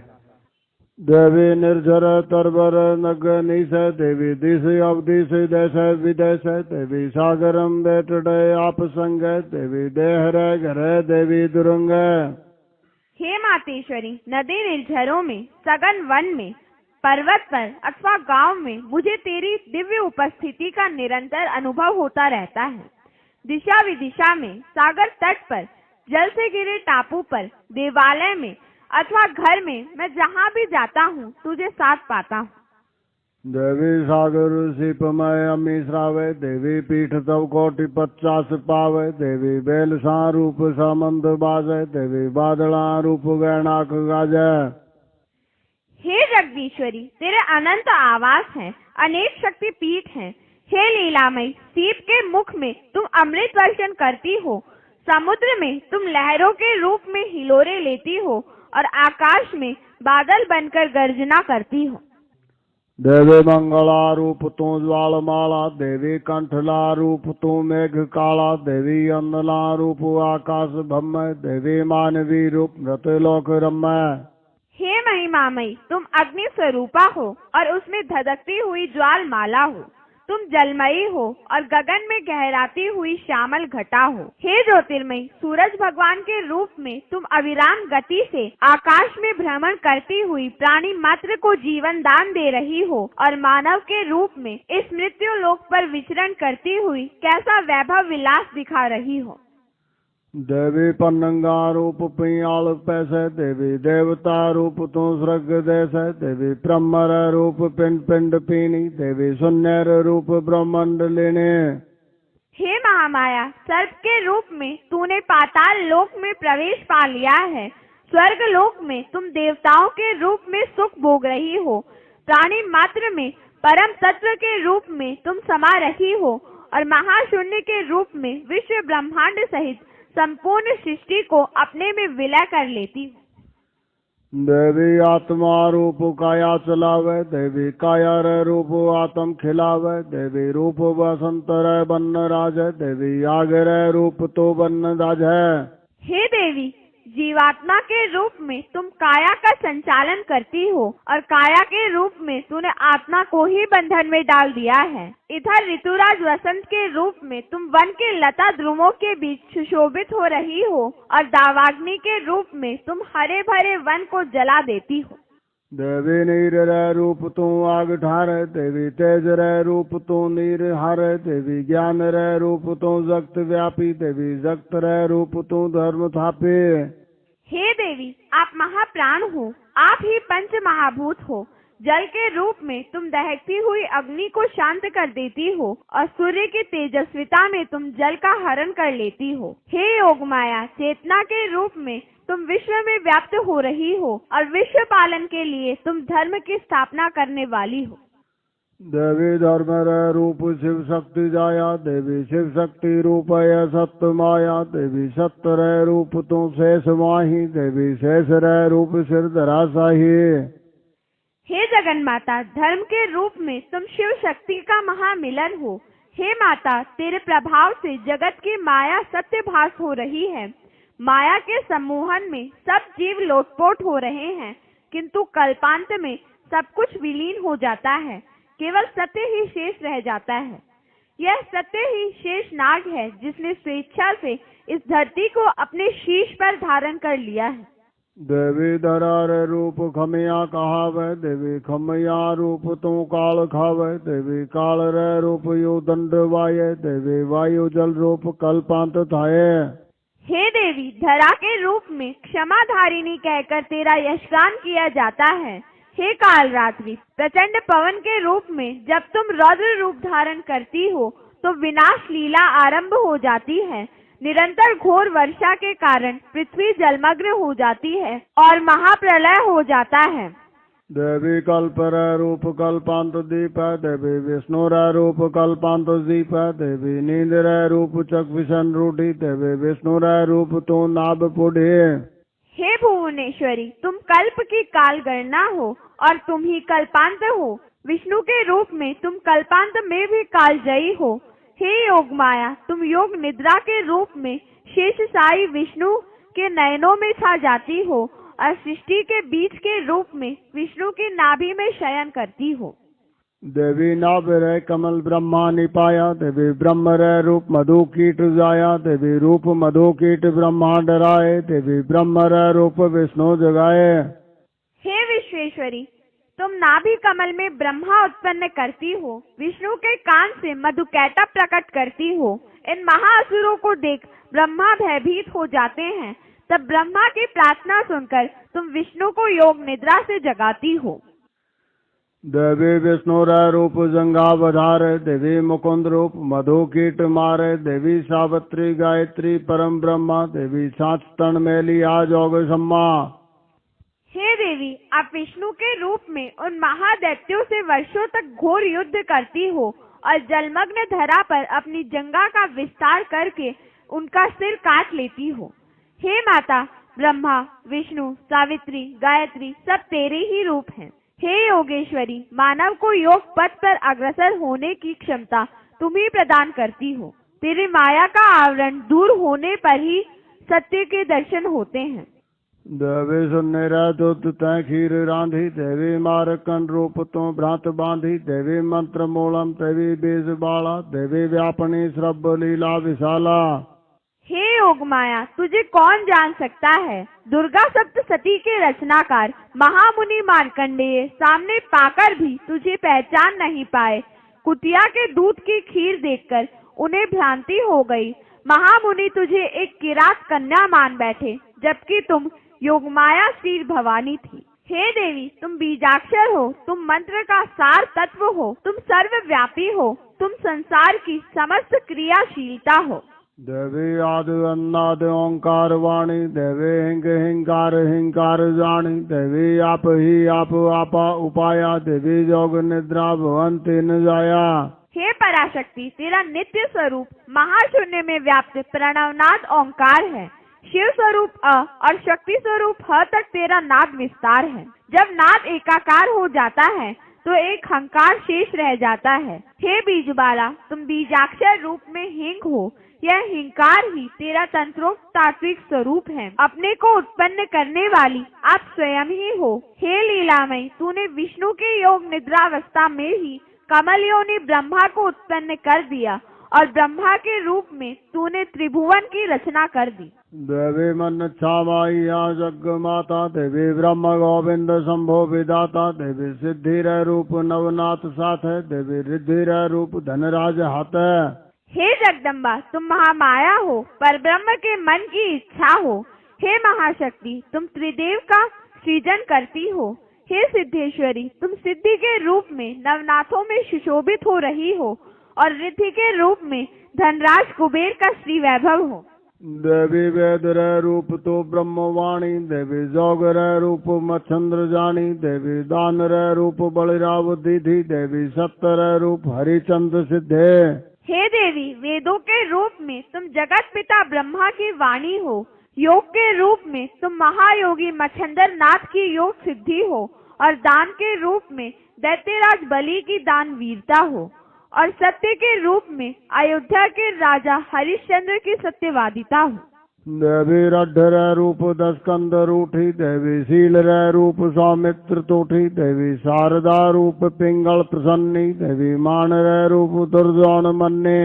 देवी निर्झर तरबर नग निश, देवी दिश अवदिश देश विदेश, देवी सागरम बेटड़े आप संग, देवी देहर घर देवी दुरंग। हे मातेश्वरी, नदी निर्झरों में, सघन वन में, पर्वत पर अथवा गांव में मुझे तेरी दिव्य उपस्थिति का निरंतर अनुभव होता रहता है। दिशा विदिशा में, सागर तट पर, जल से घिरे टापू पर, देवालय में अथवा घर में, मैं जहाँ भी जाता हूँ तुझे साथ पाता हूँ। देवी सागर सिपमय अमी श्रावे, देवी पीठ तव कोटि 50 पावे, देवी बेल सा रूप सामंत बाजे, देवी बादला रूप गैनाक गाजे। हे जगदीश्वरी, तेरे अनंत आवास हैं, अनेक शक्ति पीठ हैं। हे लीलामयी, सीप के मुख में तुम अमृत वर्षण करती हो, समुद्र में तुम लहरों के रूप में हिलोरे लेती हो और आकाश में बादल बनकर गर्जना करती हो। देवी मंगला रूप तू ज्वालमाला, देवी कंठला रूप तू मेघ काला, देवी अन्नला रूप आकाश भम्य, देवी मानवी रूप मृतलोक रम्य। हे महिमामयी, तुम अग्नि स्वरूपा हो और उसमें धधकती हुई ज्वाल माला हो। तुम जलमयी हो और गगन में गहराती हुई श्यामल घटा हो। हे ज्योतिर्मयी, सूरज भगवान के रूप में तुम अविराम गति से आकाश में भ्रमण करती हुई प्राणी मात्र को जीवन दान दे रही हो और मानव के रूप में इस मृत्यु लोक पर विचरण करती हुई कैसा वैभव विलास दिखा रही हो। देवी पन्नंगा रूप पियाल पैसे, देवी देवता रूप तू स्वर्ग देश, देवी ब्रह्मर रूप पिंड पिंड पीनी, देवी शून्यर रूप ब्रह्मांड लेने। हे महामाया, सर्प के रूप में तूने पाताल लोक में प्रवेश पा लिया है। स्वर्ग लोक में तुम देवताओं के रूप में सुख भोग रही हो। प्राणी मात्र में परम तत्व के रूप में तुम समा रही हो और महाशून्य के रूप में विश्व ब्रह्मांड सहित संपूर्ण सृष्टि को अपने में विलय कर लेती हूँ। देवी आत्मा रूप काया चलावे, देवी काया रूप आत्म खिलावे, देवी रूप बसंतर बन्न राज, देवी आगर रूप तो बन्न राज। हे देवी, जीवात्मा के रूप में तुम काया का संचालन करती हो और काया के रूप में तूने आत्मा को ही बंधन में डाल दिया है। इधर ऋतुराज वसंत के रूप में तुम वन के लता द्रुमों के बीच सुशोभित हो रही हो और दावाग्नि के रूप में तुम हरे भरे वन को जला देती हो। देवी नीर रूप तू आग ठार, देवी तेज रूप तू नीर हार, देवी ज्ञान रूप तू जगत व्यापी, देवी जगत रूप तू धर्म थापे। हे देवी, आप महाप्राण हो, आप ही पंच महाभूत हो। जल के रूप में तुम दहकती हुई अग्नि को शांत कर देती हो और सूर्य की तेजस्विता में तुम जल का हरण कर लेती हो। हे योग माया, चेतना के रूप में तुम विश्व में व्याप्त हो रही हो और विश्व पालन के लिए तुम धर्म की स्थापना करने वाली हो। देवी धर्म रूप शिव शक्ति जाया, देवी शिव शक्ति रूपय सत्य माया, देवी सत्य रूप तू शेष माही, देवी शेष रूप सिर धरा साही। हे जगन माता, धर्म के रूप में तुम शिव शक्ति का महामिलन हो। हे माता, तेरे प्रभाव से जगत की माया सत्य भास हो रही है। माया के सम्मोहन में सब जीव लोटपोट हो रहे हैं, किंतु कल्पांत में सब कुछ विलीन हो जाता है, केवल सत्य ही शेष रह जाता है। यह सत्य ही शेष नाग है जिसने स्वेच्छा से इस धरती को अपने शीश पर धारण कर लिया है। देवी धरार रूप खमिया कहावे, देवी खमिया रूप तू काल खावे, देवी काल रूप यु दंड वाये, देवी वायु जल रूप कल्पांत थाये। हे देवी, धरा के रूप में क्षमा धारिणी कहकर तेरा यशगान किया जाता है। हे काल रात्रि, प्रचंड पवन के रूप में जब तुम रौद्र रूप धारण करती हो तो विनाश लीला आरंभ हो जाती है। निरंतर घोर वर्षा के कारण पृथ्वी जलमग्न हो जाती है और महाप्रलय हो जाता है। देवी कल्प रूप कल्पांत दीप, देवी विष्णु रूप कल्पांत दीप, देवी नींद रूप चक विषण रूढ़ी, देवी विष्णु रूप तो नाभ पुढ़ी। हे भुवनेश्वरी, तुम कल्प की काल गणना हो और तुम ही कल्पांत हो। विष्णु के रूप में तुम कल्पांत में भी कालजयी हो। हे योग माया, तुम योग निद्रा के रूप में शेष साई विष्णु के नयनों में छा जाती हो और सृष्टि के बीच के रूप में विष्णु की नाभि में शयन करती हो। देवी नाभिर कमल ब्रह्मा निपाया, देवी ब्रह्म रूप मधु कीट जाया, देवी रूप मधु कीट ब्रह्मा डराए, देवी ब्रह्म रूप विष्णु जगाए। हे विश्वेश्वरी, तुम नाभि कमल में ब्रह्मा उत्पन्न करती हो, विष्णु के कान से मधुकैटभ प्रकट करती हो। इन महाअसुरों को देख ब्रह्मा भयभीत हो जाते हैं। तब ब्रह्मा की प्रार्थना सुनकर तुम विष्णु को योग निद्रा से जगाती हो। देवी विष्णु रूप जंगावधारे, देवी मुकुंद रूप मधु कीट मारे, देवी सावित्री गायत्री परम ब्रह्मा, देवी सात तन मेली आजोग सम्मा। हे देवी, आप विष्णु के रूप में उन महादैत्यों से वर्षों तक घोर युद्ध करती हो और जलमग्न धरा पर अपनी जंगा का विस्तार करके उनका सिर काट लेती हो। हे माता, ब्रह्मा विष्णु सावित्री गायत्री सब तेरे ही रूप हैं। हे योगेश्वरी, मानव को योग पथ पर अग्रसर होने की क्षमता तुम ही प्रदान करती हो। तेरी माया का आवरण दूर होने पर ही सत्य के दर्शन होते हैं। देवी सुन्नेरा दूध तय खीर रांधी, देवी मारकन रूप तो भ्रात बांधी, देवी मंत्र मूलम देवी बीज बाला, देवी व्यापनी श्रब लीला विशाला। हे योग माया, तुझे कौन जान सकता है। दुर्गा सप्तशती के रचनाकार महामुनि मार्कंडेय सामने पाकर भी तुझे पहचान नहीं पाए। कुटिया के दूध की खीर देखकर उन्हें भ्रांति हो गई। महामुनि तुझे एक किरात कन्या मान बैठे, जबकि तुम योगमाया श्री भवानी थी। हे देवी, तुम बीजाक्षर हो, तुम मंत्र का सार तत्व हो, तुम सर्वव्यापी हो, तुम संसार की समस्त क्रियाशीलता हो। देवी आदि अन्नादि ओंकार वाणी, देवी हिंग हिंकार हिंकार जानी, देवी आप ही आप आपा उपाया, देवी जोग निद्रा भवंती न जाया। हे पराशक्ति, तेरा नित्य स्वरूप महाशून्य में व्याप्त प्रणवनाद ओंकार है। शिव स्वरूप अ और शक्ति स्वरूप ह तक तेरा नाद विस्तार है। जब नाद एकाकार हो जाता है तो एक हंकार शेष रह जाता है। हे बीजबाला, तुम बीजाक्षर रूप में हिंग हो। यह हिंकार ही तेरा तंत्रोक्त तात्विक स्वरूप है। अपने को उत्पन्न करने वाली आप स्वयं ही हो। हे लीलामय, तूने विष्णु के योग निद्रावस्था में ही कमल योनि ब्रह्मा को उत्पन्न कर दिया और ब्रह्मा के रूप में तूने त्रिभुवन की रचना कर दी। देवी मन छामाइया जग माता, देवी ब्रह्म गोविंद शंभो विदाता, देवी सिद्धि रूप नवनाथ साथ है, देवी रिद्धि रूप धनराज हाथ है। हे जगदम्बा, तुम महामाया हो, पर ब्रह्म के मन की इच्छा हो। हे महाशक्ति, तुम त्रिदेव का सृजन करती हो। हे सिद्धेश्वरी, तुम सिद्धि के रूप में नवनाथों में सुशोभित हो रही हो और रिद्धि के रूप में धनराज कुबेर का श्री वैभव हो। देवी वेदर रूप तो ब्रह्मवाणी, देवी जोगर रूप मच्छंद्र जानी, देवी दानर रूप बलिराव दीधी, देवी सत्तर रूप हरिचंद्र सिद्धे। हे देवी, वेदों के रूप में तुम जगत पिता ब्रह्मा की वाणी हो, योग के रूप में तुम महायोगी मच्छंदर नाथ की योग सिद्धि हो और दान के रूप में दैत्यराज बलि की दान वीरता हो और सत्य के रूप में अयोध्या के राजा हरिश्चंद्र की सत्यवादिता हो। देवी रढ़ रूप दस कंद रूठी, देवी शील रूप सौमित्र तोठी, देवी शारदा रूप पिंगल प्रसन्नी, देवी मान रूप दुर्जौन मन्ने।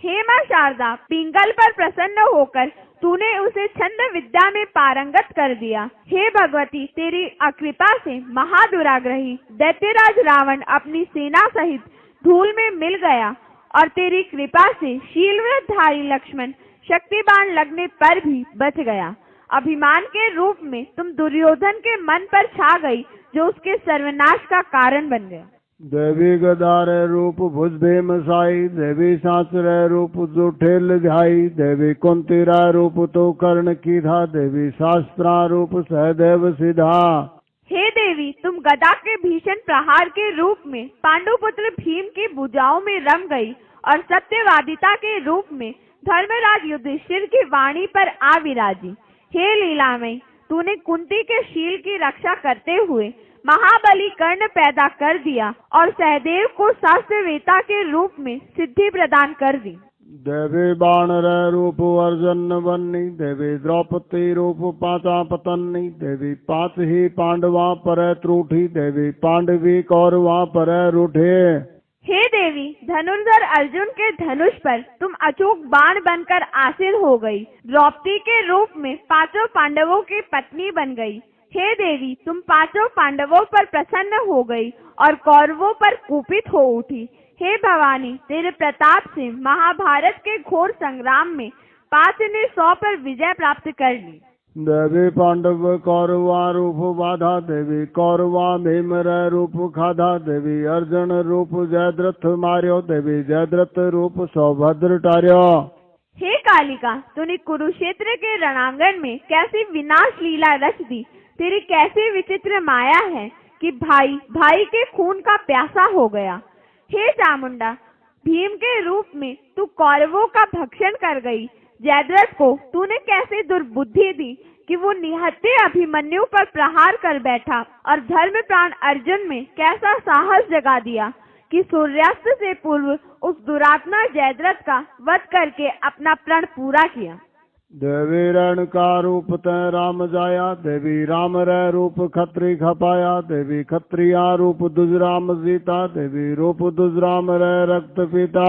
हे मां शारदा, पिंगल पर प्रसन्न होकर तूने उसे छंद विद्या में पारंगत कर दिया। हे भगवती, तेरी अकृपा से महादुराग्रही दैत्यराज रावण अपनी सेना सहित धूल में मिल गया और तेरी कृपा से शीलव्रतधारी लक्ष्मण शक्तिबाण लगने पर भी बच गया। अभिमान के रूप में तुम दुर्योधन के मन पर छा गई, जो उसके सर्वनाश का कारण बन गया। देवी गदार रूप भुज भीम साई, देवी सांसर रूप जो ठेल ध्याई, देवी कुंतीरा रूप तो कर्ण की था, देवी शास्त्रा रूप सहदेव सिधा। हे देवी, तुम गदा के भीषण प्रहार के रूप में पांडुपुत्र भीम की भुजाओं में रम गई और सत्यवादिता के रूप में धर्मराज युधिष्ठिर की वाणी पर आ विराजी। हे लीलामय, तूने कुंती के शील की रक्षा करते हुए महाबली कर्ण पैदा कर दिया और सहदेव को शास्त्रवेता के रूप में सिद्धि प्रदान कर दी। देवी बाणर रूप अर्जुन बन्नी, देवी द्रौपदी रूप पांचा पतन्नी, देवी पांच ही पांडवा पर त्रूठी, देवी पांडवी कौरवा पर रूठे। हे देवी, धनुर्धर अर्जुन के धनुष पर तुम अचूक बाण बनकर आसीन हो गई। द्रौपदी के रूप में पांचों पांडवों की पत्नी बन गई। हे देवी, तुम पांचों पांडवों पर प्रसन्न हो गई और कौरवों पर कुपित हो उठी। हे भवानी, तेरे प्रताप से महाभारत के घोर संग्राम में 5 ने 100 पर विजय प्राप्त कर ली। देवी पांडव कौरवा रूप बाधा, देवी कौरवा भीम रूप खाधा, देवी अर्जुन रूप जयद्रथ मार्यो, देवी जयद्रथ रूप सौभद्र टार्यो। हे कालिका, तूने कुरुक्षेत्र के रणांगण में कैसी विनाश लीला रच दी। तेरी कैसी विचित्र माया है कि भाई भाई के खून का प्यासा हो गया। हे चामुंडा, भीम के रूप में तू कौरवों का भक्षण कर गई। जयद्रथ को तूने कैसी दुर्बुद्धि दी कि वो निहत्थे अभिमन्यु पर प्रहार कर बैठा और धर्म प्राण अर्जुन में कैसा साहस जगा दिया कि सूर्यास्त से पूर्व उस दुरात्मा जयद्रथ का वध करके अपना प्रण पूरा किया। देवी रण का रूप तय राम जाया, देवी राम रूप खत्री खपाया, देवी खत्रिया रूप दुजराम जीता, देवी रूप दुजराम रक्त पीता।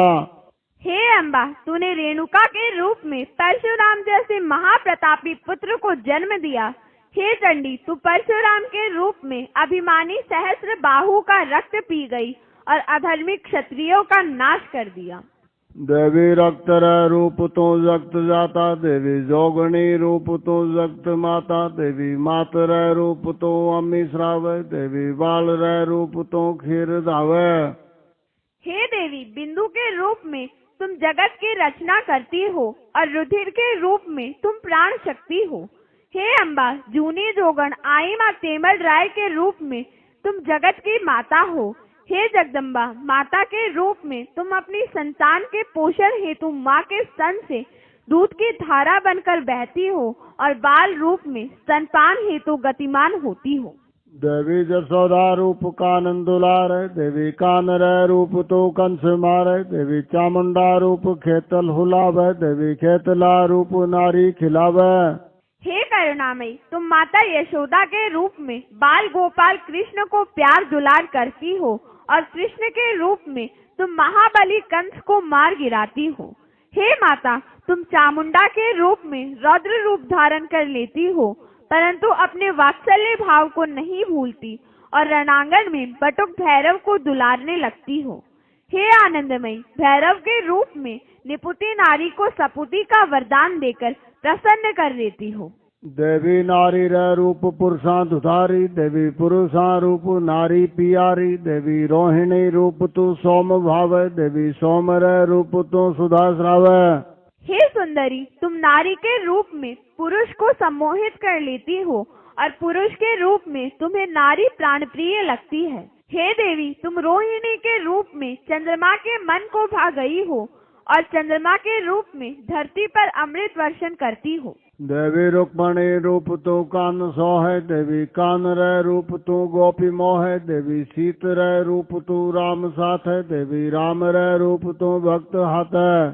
हे अम्बा, तूने रेणुका के रूप में परशुराम जैसे महाप्रतापी पुत्र को जन्म दिया। हे चंडी, तू परशुराम के रूप में अभिमानी सहस्त्र बाहु का रक्त पी गई और अधर्मी क्षत्रियों का नाश कर दिया। देवी रक्त रूप तो जगत जाता, देवी जोगणी रूप तो जगत माता, देवी मातर रूप तो अम्मी श्रावे, देवी बाल रूप तो खीर धावे। हे देवी, बिंदु के रूप में तुम जगत की रचना करती हो और रुधिर के रूप में तुम प्राण शक्ति हो। हे अम्बा, जूनी जोगण आई माँ तेमल राय के रूप में तुम जगत की माता हो। हे जगदम्बा, माता के रूप में तुम अपनी संतान के पोषण हेतु माँ के स्तन से दूध की धारा बनकर बहती हो और बाल रूप में स्तनपान हेतु गतिमान होती हो। देवी जसोदा रूप कानन दुलार, देवी कानर रूप तो कंस मार, देवी चामुंडा रूप खेतल हुलाव, देवी खेतला रूप नारी खिलाव। हे करुणामयी, तुम माता यशोदा के रूप में बाल गोपाल कृष्ण को प्यार दुलार करती हो और कृष्ण के रूप में तुम महाबली कंस को मार गिराती हो। हे माता, तुम चामुंडा के रूप में रौद्र रूप धारण कर लेती हो, परंतु अपने वात्सल्य भाव को नहीं भूलती और रणांगण में बटुक भैरव को दुलारने लगती हो। हे आनंदमयी, भैरव के रूप में निपुति नारी को सपुति का वरदान देकर प्रसन्न कर देती हो। देवी नारी रे रूप पुरुषा दुधारी, देवी पुरुषा रूप नारी पियारी, देवी रोहिणी रूप तू सोम भावे, देवी सोम रे रूप तू सुधा श्रावे। हे सुंदरी, तुम नारी के रूप में पुरुष को सम्मोहित कर लेती हो और पुरुष के रूप में तुम्हें नारी प्राणप्रिय लगती है। हे देवी, तुम रोहिणी के रूप में चंद्रमा के मन को भा गई हो और चंद्रमा के रूप में धरती पर अमृत वर्षण करती हो। देवी रुक्मणी रूप तू कान सोहे, देवी कान रे रूप तू गोपी मोहे, देवी सीत रे रूप तू राम साथ है, देवी राम रे रूप तू भक्त हाथ है।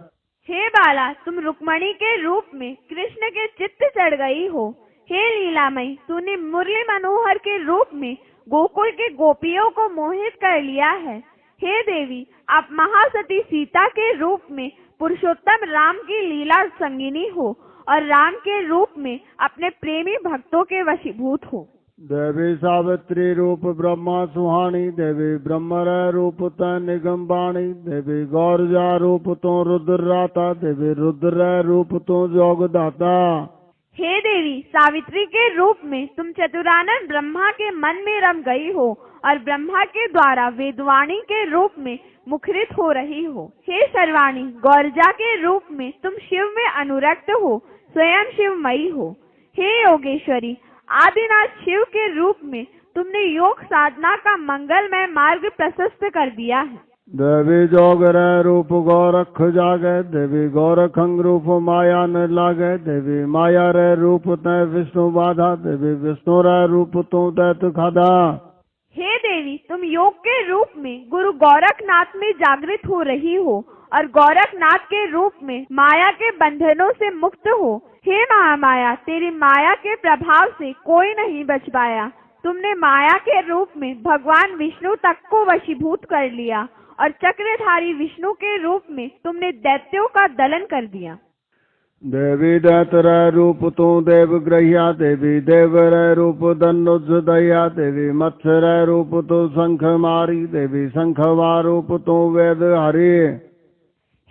हे बाला, तुम रुक्मणी के रूप में कृष्ण के चित्त चढ़ गई हो। हे लीलामयी, तूने मुरली मनोहर के रूप में गोकुल के गोपियों को मोहित कर लिया है। हे देवी, आप महासती सीता के रूप में पुरुषोत्तम राम की लीला संगिनी हो और राम के रूप में अपने प्रेमी भक्तों के वशीभूत हो। देवी सावित्री रूप ब्रह्मा सुहानी, देवी ब्रह्म रे रूप तै निगम बाणी, देवी गौरजा रूप तो रुद्र राता, देवी रुद्र रे रूप तो जोग दाता। हे देवी, सावित्री के रूप में तुम चतुरानन ब्रह्मा के मन में रम गई हो और ब्रह्मा के द्वारा वेदवाणी के रूप में मुखरित हो रही हो। हे सर्वाणी, गौरजा के रूप में तुम शिव में अनुरक्त हो, स्वयं शिवमयी हो। हे योगेश्वरी, आदिनाथ शिव के रूप में तुमने योग साधना का मंगलमय मार्ग प्रशस्त कर दिया है। देवी जोग रे रूप गोरख जागे, देवी गोरखंग रूप माया न लागे, देवी माया रे रूप तै विष्णु बाधा, देवी विष्णु रे रूप तू दैत खाधा। हे देवी, तुम योग के रूप में गुरु गोरखनाथ में जागृत हो रही हो और गोरखनाथ के रूप में माया के बंधनों से मुक्त हो। हे महामाया, तेरी माया के प्रभाव से कोई नहीं बच पाया। तुमने माया के रूप में भगवान विष्णु तक को वशीभूत कर लिया और चक्रधारी विष्णु के रूप में तुमने दैत्यों का दलन कर दिया। देवी दैत रे रूप तू देवग्रह्या, देवी देव रे रूप धनुष दया, देवी मत्स्य रे रूप तू शंख मारी, देवी शंखवा रूप तू वेद हरि।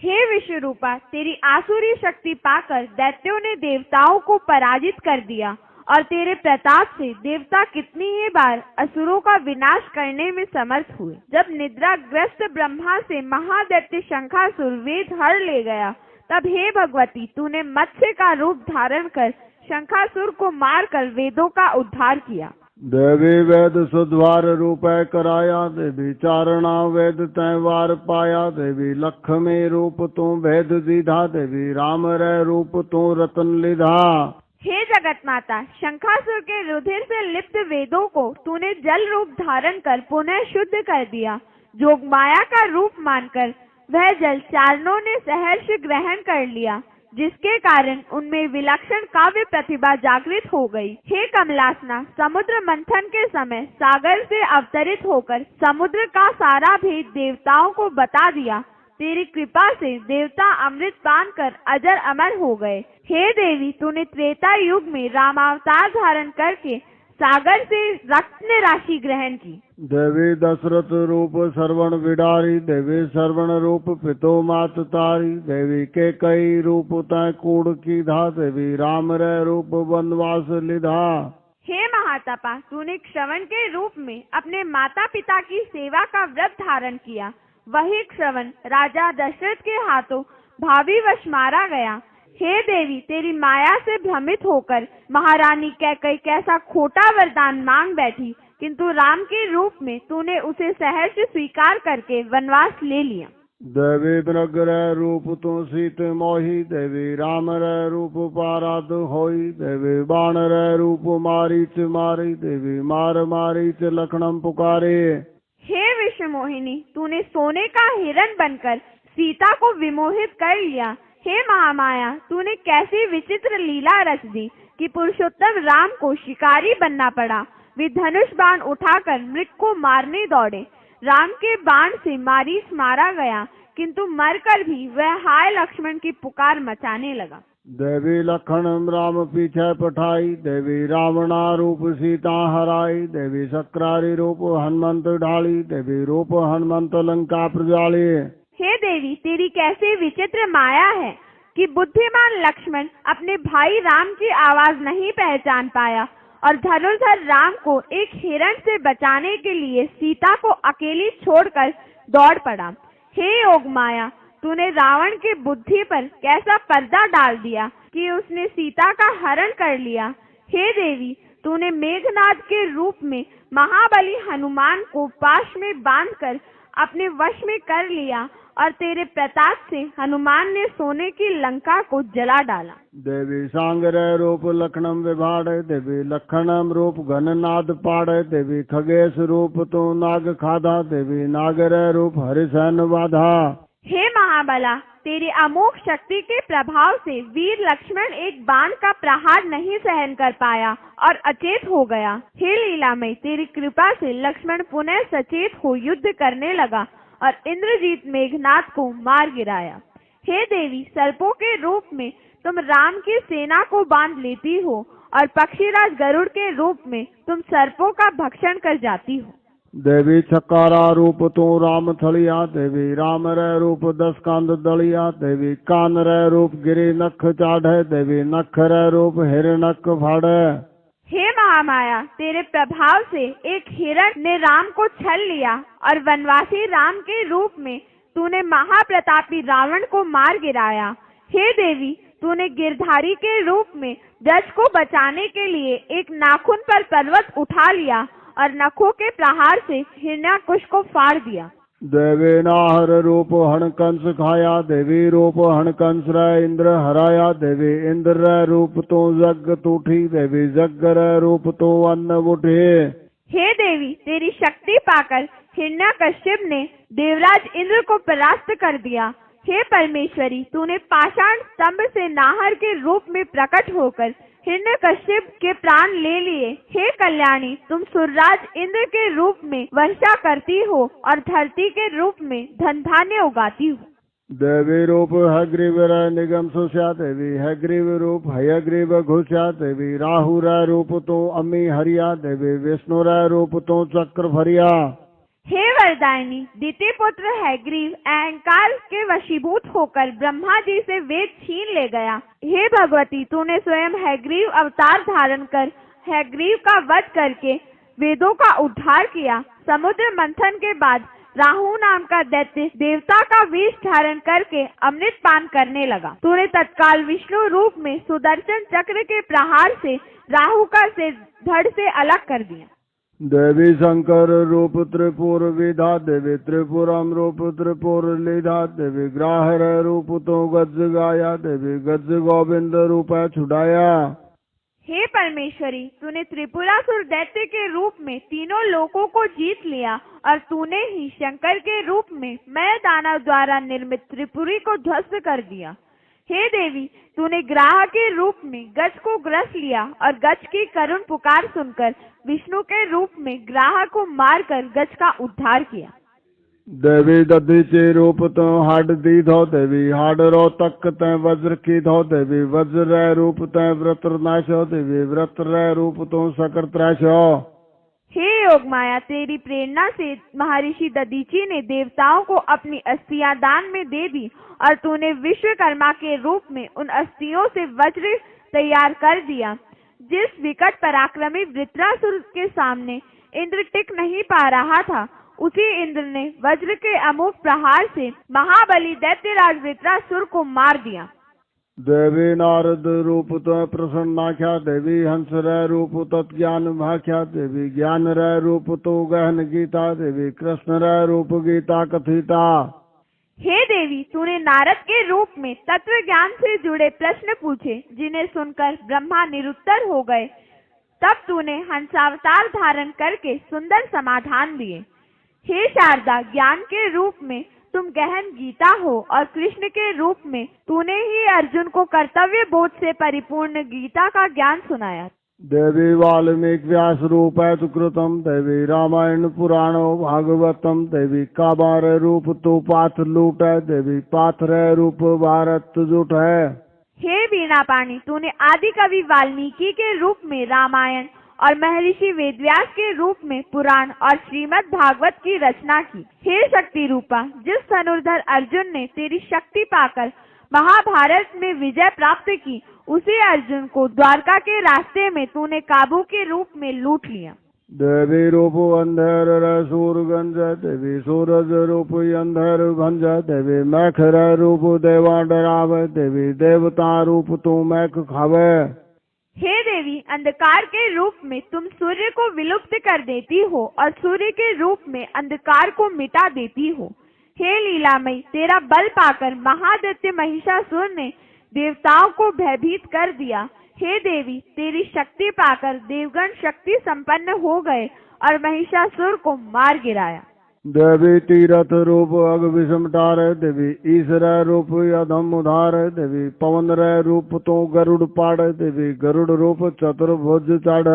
हे विश्व रूपा, तेरी आसुरी शक्ति पाकर दैत्यों ने देवताओं को पराजित कर दिया और तेरे प्रताप से देवता कितनी ही बार असुरों का विनाश करने में समर्थ हुए। जब निद्राग्रस्त ब्रह्मा से महादैत्य शंखासुर वेद हर ले गया, तब हे भगवती, तूने मत्स्य का रूप धारण कर शंखासुर को मारकर वेदों का उद्धार किया। देवी वेद सुद्वार रूप कराया, देवी चारणा वेद तै वार पाया, देवी लक्ष्मी रूप तू भेद दीधा, देवी राम रे रूप तू रतन लिधा। हे जगत माता, शंखासुर के रुधिर से लिप्त वेदों को तूने जल रूप धारण कर पुनः शुद्ध कर दिया। जोग माया का रूप मानकर वह जल चारणों ने सहर्ष ग्रहण कर लिया, जिसके कारण उनमें विलक्षण काव्य प्रतिभा जागृत हो गई। हे कमलासना, समुद्र मंथन के समय सागर से अवतरित होकर समुद्र का सारा भेद देवताओं को बता दिया। तेरी कृपा से देवता अमृत पान कर अजर अमर हो गए। हे देवी, तूने त्रेता युग में रामावतार धारण करके सागर से रत्न राशि ग्रहण की। देवी दशरथ रूप श्रवण विडारी, देवी श्रवण रूप पितो मात तारी, देवी के कई रूप तय कूड़ की धा, देवी राम रे रूप वनवास लिधा। हे महातपा, तूने श्रवण के रूप में अपने माता पिता की सेवा का व्रत धारण किया। वही श्रवण राजा दशरथ के हाथों भावी वश मारा गया। हे देवी, तेरी माया से भ्रमित होकर महारानी कैकई कैसा खोटा वरदान मांग बैठी, किंतु राम के रूप में तूने उसे सहर्ष स्वीकार करके वनवास ले लिया। देवी मृग रे रूप तू सीत मोही, देवी राम रे रूप पाराद होई, देवी बाण रे रूप मारीच मारी, देवी मार मारीच लखनम पुकारे। हे विश्व मोहिनी, तूने सोने का हिरण बनकर सीता को विमोहित कर लिया। हे महामाया, तूने कैसी विचित्र लीला रच दी कि पुरुषोत्तम राम को शिकारी बनना पड़ा। वे धनुष बाण उठाकर मृग को मारने दौड़े। राम के बाण से मारीच मारा गया, किंतु मरकर भी वह हाय लक्ष्मण की पुकार मचाने लगा। देवी लखन राम पीछे पठाई, देवी रावणा रूप सीता हराई, देवी सक्रारी रूप हनुमंत ढाली, देवी रूप हनुमंत लंका प्रजाली। हे देवी, तेरी कैसी विचित्र माया है। कि बुद्धिमान लक्ष्मण अपने भाई राम की आवाज नहीं पहचान पाया और धनुर्धर राम को एक हिरण से बचाने के लिए सीता को अकेली छोड़कर दौड़ पड़ा। हे योगमाया, तूने रावण की बुद्धि पर कैसा पर्दा डाल दिया कि उसने सीता का हरण कर लिया। हे देवी, तूने मेघनाद के रूप में महाबली हनुमान को पाश में बांधकर अपने वश में कर लिया और तेरे प्रताप से हनुमान ने सोने की लंका को जला डाला। देवी सांगरे रूप लखनम विभाड़े, देवी लखनम रूप घननाद पाड़े, देवी खगेश रूप तो नाग खाधा, देवी नागरे रूप हरिसेन बाधा। हे महाबला, तेरी अमोघ शक्ति के प्रभाव से वीर लक्ष्मण एक बाण का प्रहार नहीं सहन कर पाया और अचेत हो गया। हे लीलामय, तेरी कृपा से लक्ष्मण पुनः सचेत हो युद्ध करने लगा और इंद्रजीत मेघनाद को मार गिराया। हे देवी, सर्पों के रूप में तुम राम की सेना को बांध लेती हो और पक्षीराज गरुड़ के रूप में तुम सर्पों का भक्षण कर जाती हो। देवी छकारा रूप तो राम थलिया, देवी राम रे रूप 10 कांद दलिया, देवी कान रे रूप गिरी नख चाढ़े, देवी नख रे रूप हिरणक फाड़े। हे महामाया, तेरे प्रभाव से एक हिरण ने राम को छल लिया और वनवासी राम के रूप में तूने महाप्रतापी रावण को मार गिराया। हे देवी, तूने गिरधारी के रूप में ब्रज को बचाने के लिए एक नाखून पर पर्वत उठा लिया और नखों के प्रहार से हिरण्याकुश को फाड़ दिया। देवी नाहर रूप हणकंस खाया, देवी रूप हणकंस रे इंद्र हराया, देवी इंद्र रे रूप तो जग टूठी, देवी जग रे रूप तो अन्न उठे। हे देवी, तेरी शक्ति पाकर हिरण्याकश्यप ने देवराज इंद्र को परास्त कर दिया। हे परमेश्वरी, तूने पाषाण स्तंभ से नाहर के रूप में प्रकट होकर हिरण्यकश्यप के प्राण ले लिए। हे कल्याणी, तुम सुरराज इंद्र के रूप में वर्षा करती हो और धरती के रूप में धन धान्य उगाती हो। देवी रूप हयग्रीव रे निगम सुस्या, देवी हयग्रीव रूप हयग्रीव घुस्या, देवी राहु रे रूप तो अम्मी हरिया, देवी विष्णु रे रूप तो चक्र भरिया। हे वरदायिनी, द्वितीय पुत्र हयग्रीव अहंकार के वशीभूत होकर ब्रह्मा जी से वेद छीन ले गया। हे भगवती, तूने स्वयं हयग्रीव अवतार धारण कर हयग्रीव का वध करके वेदों का उद्धार किया। समुद्र मंथन के बाद राहु नाम का दैत्य देवता का वेश धारण करके अमृत पान करने लगा। तूने तत्काल विष्णु रूप में सुदर्शन चक्र के प्रहार से राहु का सिर धड़ से अलग कर दिया। देवी शंकर रूप त्रिपुर विधा, देवी त्रिपुरम रूप त्रिपुर लीधा, देवी ग्राहर रूप तो गज गाया, देवी गज गोविंद रूप छुड़ाया। हे परमेश्वरी, तूने त्रिपुरासुर दैत्य के रूप में तीनों लोकों को जीत लिया और तूने ही शंकर के रूप में मैं दानव द्वारा निर्मित त्रिपुरी को ध्वस्त कर दिया। हे देवी, तूने ग्राह के रूप में गज को ग्रस लिया और गज की करुण पुकार सुनकर विष्णु के रूप में ग्राह को मारकर गज का उद्धार किया। देवी दधीचे रूप तो हाड दी धो, देवी हाड रो तक तय वज्र की धो, देवी वज्र रूप तय व्रत नाशो, देवी व्रत रूप तो सकर त्रैशो। हे योगमाया, तेरी प्रेरणा से महर्षि दधीची ने देवताओं को अपनी अस्थियां दान में दे दी और तूने विश्वकर्मा के रूप में उन अस्थियों से वज्र तैयार कर दिया। जिस विकट पराक्रमी वृत्रासुर के सामने इंद्र टिक नहीं पा रहा था, उसी इंद्र ने वज्र के अमोघ प्रहार से महाबली दैत्यराज वृत्रासुर को मार दिया। देवी नारद रूप तो प्रसन्नाख्या, देवी हंस रे रूप तत्ज्ञान भाख्या, देवी ज्ञान रे रूप तो गहन गीता, देवी कृष्ण रे रूप गीता कथिता। हे देवी, तूने नारद के रूप में तत्व ज्ञान से जुड़े प्रश्न पूछे, जिन्हें सुनकर ब्रह्मा निरुत्तर हो गए। तब तूने हंसावतार धारण करके सुंदर समाधान दिए। हे शारदा, ज्ञान के रूप में तुम गहन गीता हो और कृष्ण के रूप में तूने ही अर्जुन को कर्तव्य बोध से परिपूर्ण गीता का ज्ञान सुनाया। देवी वाल्मीकि व्यास रूप है सुकृतम, देवी रामायण पुराणो भागवतम, देवी काबार रूप तो पाथ लूट है, देवी पाथर रूप भारत जुट है। हे वीणा पाणी, तूने आदि कवि वाल्मीकि के रूप में रामायण और महर्षि वेदव्यास के रूप में पुराण और श्रीमद् भागवत की रचना की। हे शक्ति रूपा, जिस धनुर्धर अर्जुन ने तेरी शक्ति पाकर महाभारत में विजय प्राप्त की, उसी अर्जुन को द्वारका के रास्ते में तूने काबू के रूप में लूट लिया। देवी रूप अंधेर सूर गंज, देवी सूरज रूप अंधेर भंज, देवी मैख रूप देवा डरावे, देवी देवता रूप तू मैख खावे। हे देवी, अंधकार के रूप में तुम सूर्य को विलुप्त कर देती हो और सूर्य के रूप में अंधकार को मिटा देती हो। हे लीलामयी, तेरा बल पाकर महादैत्य महिषासुर ने देवताओं को भयभीत कर दिया। हे देवी, तेरी शक्ति पाकर देवगण शक्ति संपन्न हो गए और महिषासुर को मार गिराया। देवी तीरथ रूप अग विषम टारे, देवी ईश्वर रूप अधम उधार, देवी पवन रूप तो गरुड़ पाड़, देवी गरुड़ रूप चतुर्भुज चढ़।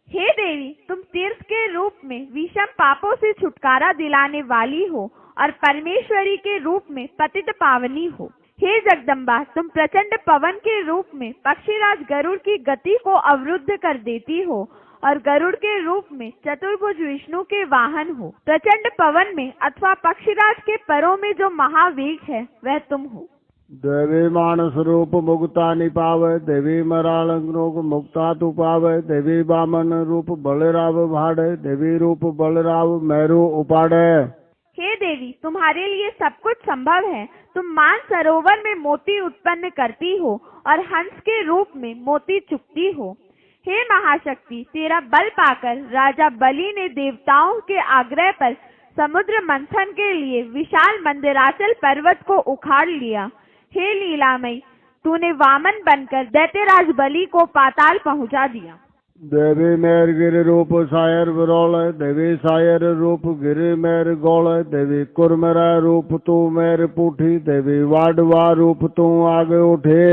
हे देवी, तुम तीर्थ के रूप में विषम पापों से छुटकारा दिलाने वाली हो और परमेश्वरी के रूप में पतित पावनी हो। हे जगदम्बा, तुम प्रचंड पवन के रूप में पक्षीराज गरुड़ की गति को अवरुद्ध कर देती हो और गरुड़ के रूप में चतुर्भुज विष्णु के वाहन हो। प्रचंड पवन में अथवा पक्षीराज के परों में जो महावेग है वह तुम हो। देवी मानस रूप मुक्ता निपावे, देवी मराल रूप मुक्ता तु पावे, देवी वामन रूप बलराव भाड़े, देवी रूप बलराव मैरू उपाड़े। हे देवी, तुम्हारे लिए सब कुछ संभव है। तुम मान सरोवर में मोती उत्पन्न करती हो और हंस के रूप में मोती चुगती हो। हे महाशक्ति, तेरा बल पाकर राजा बलि ने देवताओं के आग्रह पर समुद्र मंथन के लिए विशाल मंदिराचल पर्वत को उखाड़ लिया। हे लीलामयी, तूने वामन बनकर दैत्यराज बलि को पाताल पहुंचा दिया। देवी मेर गिर रूप सायर विरोल, देवी सायर रूप गिर मेर गोल, देवी कुरमर रूप तू मेर पूठी, देवी वाडवा रूप तू आगे उठे।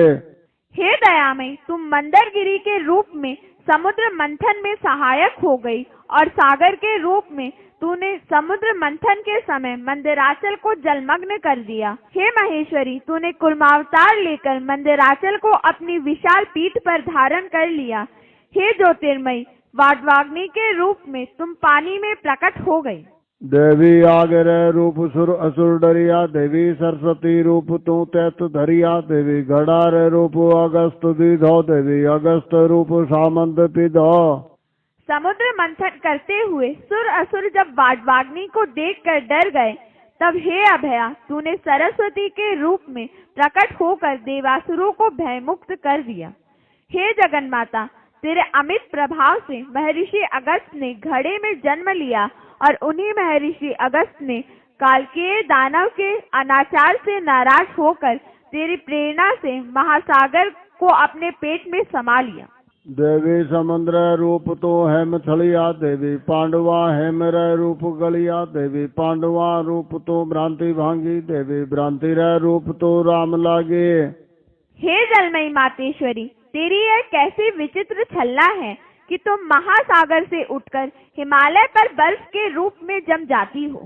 हे दयामयी, तुम मंदरगिरी के रूप में समुद्र मंथन में सहायक हो गई और सागर के रूप में तूने समुद्र मंथन के समय मंदिराचल को जलमग्न कर दिया। हे महेश्वरी, तूने कुर्मावतार लेकर मंदिराचल को अपनी विशाल पीठ पर धारण कर लिया। हे ज्योतिर्मयी, वाडवाग्नि के रूप में तुम पानी में प्रकट हो गई। देवी आगर रूप सुर असुर डरिया, देवी सरस्वती रूप तू तैत धरिया, देवी गड़ार रूप अगस्त दीधो, देवी अगस्त रूप सामंत पिधो। समुद्र मंथन करते हुए सुर असुर जब वाडवाग्नि को देखकर डर गए, तब हे अभया, तूने सरस्वती के रूप में प्रकट होकर देवासुरों को भयमुक्त कर दिया। हे जगन्माता, तेरे अमित प्रभाव से महर्षि अगस्त ने घड़े में जन्म लिया और उन्हीं महर्षि अगस्त ने कालकेय दानव के अनाचार से नाराज होकर तेरी प्रेरणा से महासागर को अपने पेट में समा लिया। देवी समुद्र रूप तो हेम थलिया, देवी पांडवा हेमर रूप गलिया, देवी पांडवा रूप तो भ्रांति भांगी, देवी भ्रांति रूप तो राम लागे। हे जलमयी मातेश्वरी, तेरी यह कैसी विचित्र छलना है कि तुम महासागर से उठकर हिमालय पर बर्फ के रूप में जम जाती हो।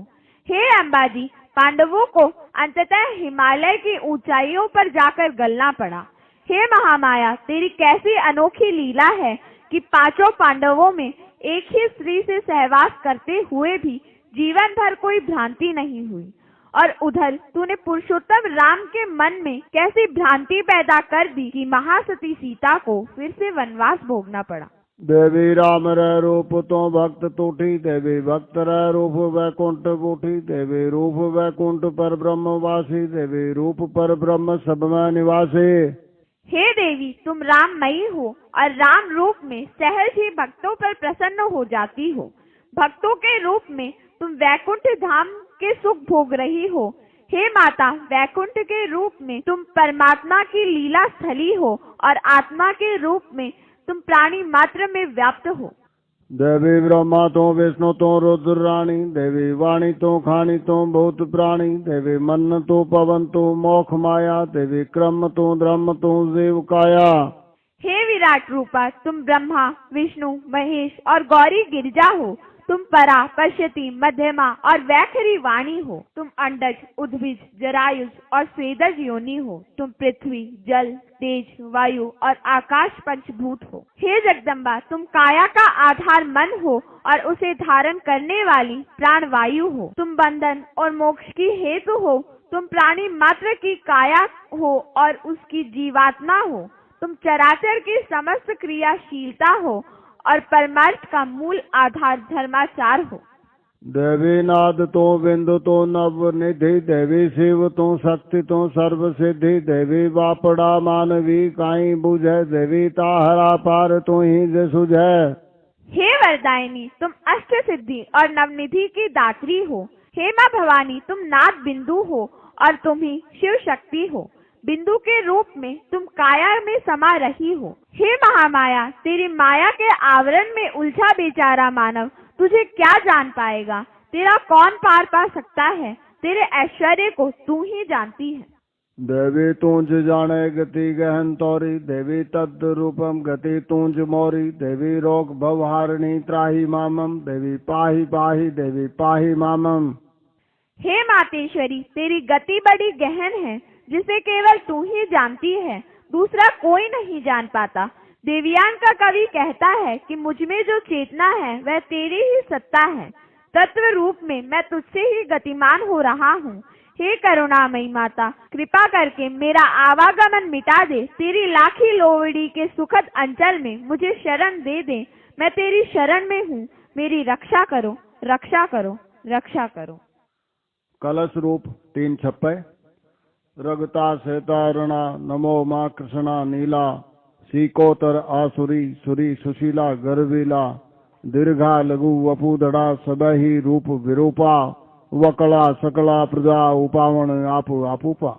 हे अंबाजी, पांडवों को अंततः हिमालय की ऊंचाइयों पर जाकर गलना पड़ा। हे महामाया, तेरी कैसी अनोखी लीला है कि पांचों पांडवों में एक ही स्त्री से सहवास करते हुए भी जीवन भर कोई भ्रांति नहीं हुई, और उधर तूने पुरुषोत्तम राम के मन में कैसी भ्रांति पैदा कर दी कि महासती सीता को फिर से वनवास भोगना पड़ा। देवी राम रूप तो भक्त टूटी, देवी भक्त रूप वैकुंठ बूठी, देवी रूप वैकुंठ पर ब्रह्मवासी, देवी रूप पर ब्रह्म सब में निवासी। हे देवी, तुम राममयी हो और राम रूप में सहज ही भक्तों पर प्रसन्न हो जाती हो। भक्तों के रूप में तुम वैकुंठ धाम के सुख भोग रही हो। हे माता, वैकुंठ के रूप में तुम परमात्मा की लीला स्थली हो और आत्मा के रूप में तुम प्राणी मात्र में व्याप्त हो। देवी ब्रह्मा तो विष्णु तो रुद्र रानी, देवी वाणी तो खानी तो भूत प्राणी, देवी मन तो पवन तो मोख माया, देवी क्रम तो धर्म तो जीव काया। हे विराट रूपा, तुम ब्रह्मा विष्णु महेश और गौरी गिरिजा हो। तुम परा पश्यति मध्यमा और वैखरी वाणी हो। तुम अंडज उद्भिज जरायुज और स्वेदज योनि हो। तुम पृथ्वी जल तेज वायु और आकाश पंचभूत हो। हे जगदम्बा, तुम काया का आधार मन हो और उसे धारण करने वाली प्राण वायु हो। तुम बंधन और मोक्ष की हेतु हो। तुम प्राणी मात्र की काया हो और उसकी जीवात्मा हो। तुम चराचर की समस्त क्रियाशीलता हो और परमार्थ का मूल आधार धर्माचार हो। देवी नाद तो बिंदु तो नव निधि, देवी शिव तो शक्ति तो सर्व सिद्धि, देवी बापड़ा मानवी काई बुझे, देवी ताहरा पार तो ही जे सुझे। हे वरदायिनी, तुम अष्ट सिद्धि और नवनिधि की दात्री हो। हे माँ भवानी, तुम नाद बिंदु हो और तुम ही शिव शक्ति हो। बिंदु के रूप में तुम काया में समा रही हो। हे महामाया, तेरी माया के आवरण में उलझा बेचारा मानव तुझे क्या जान पाएगा। तेरा कौन पार पा सकता है, तेरे ऐश्वर्य को तू ही जानती है। देवी तूंज जाने गति गहन तोरी, देवी तद रूपम गति तूंज मोरी, देवी रोग भवहारिणी त्राही मामम, देवी पाही पाही देवी पाही मामम। हे मातेश्वरी, तेरी गति बड़ी गहन है, जिसे केवल तू ही जानती है, दूसरा कोई नहीं जान पाता। देवयान का कवि कहता है कि मुझ में जो चेतना है वह तेरी ही सत्ता है। तत्व रूप में मैं तुझसे ही गतिमान हो रहा हूँ। हे करुणामयी माता, कृपा करके मेरा आवागमन मिटा दे। तेरी लाखी लोवड़ी के सुखद अंचल में मुझे शरण दे दे। मैं तेरी शरण में हूँ, मेरी रक्षा करो, रक्षा करो, रक्षा करो। कलश रूप 3 छप्पे। रगता श्वेता रणा, नमो माँ कृष्णा नीला, सीकोतर आसुरी सुरी सुशीला गर्वीला, दीर्घा लघु वपुधड़ा सबही रूप विरूपा, वकला सकला प्रजा उपावण आप आपूपा,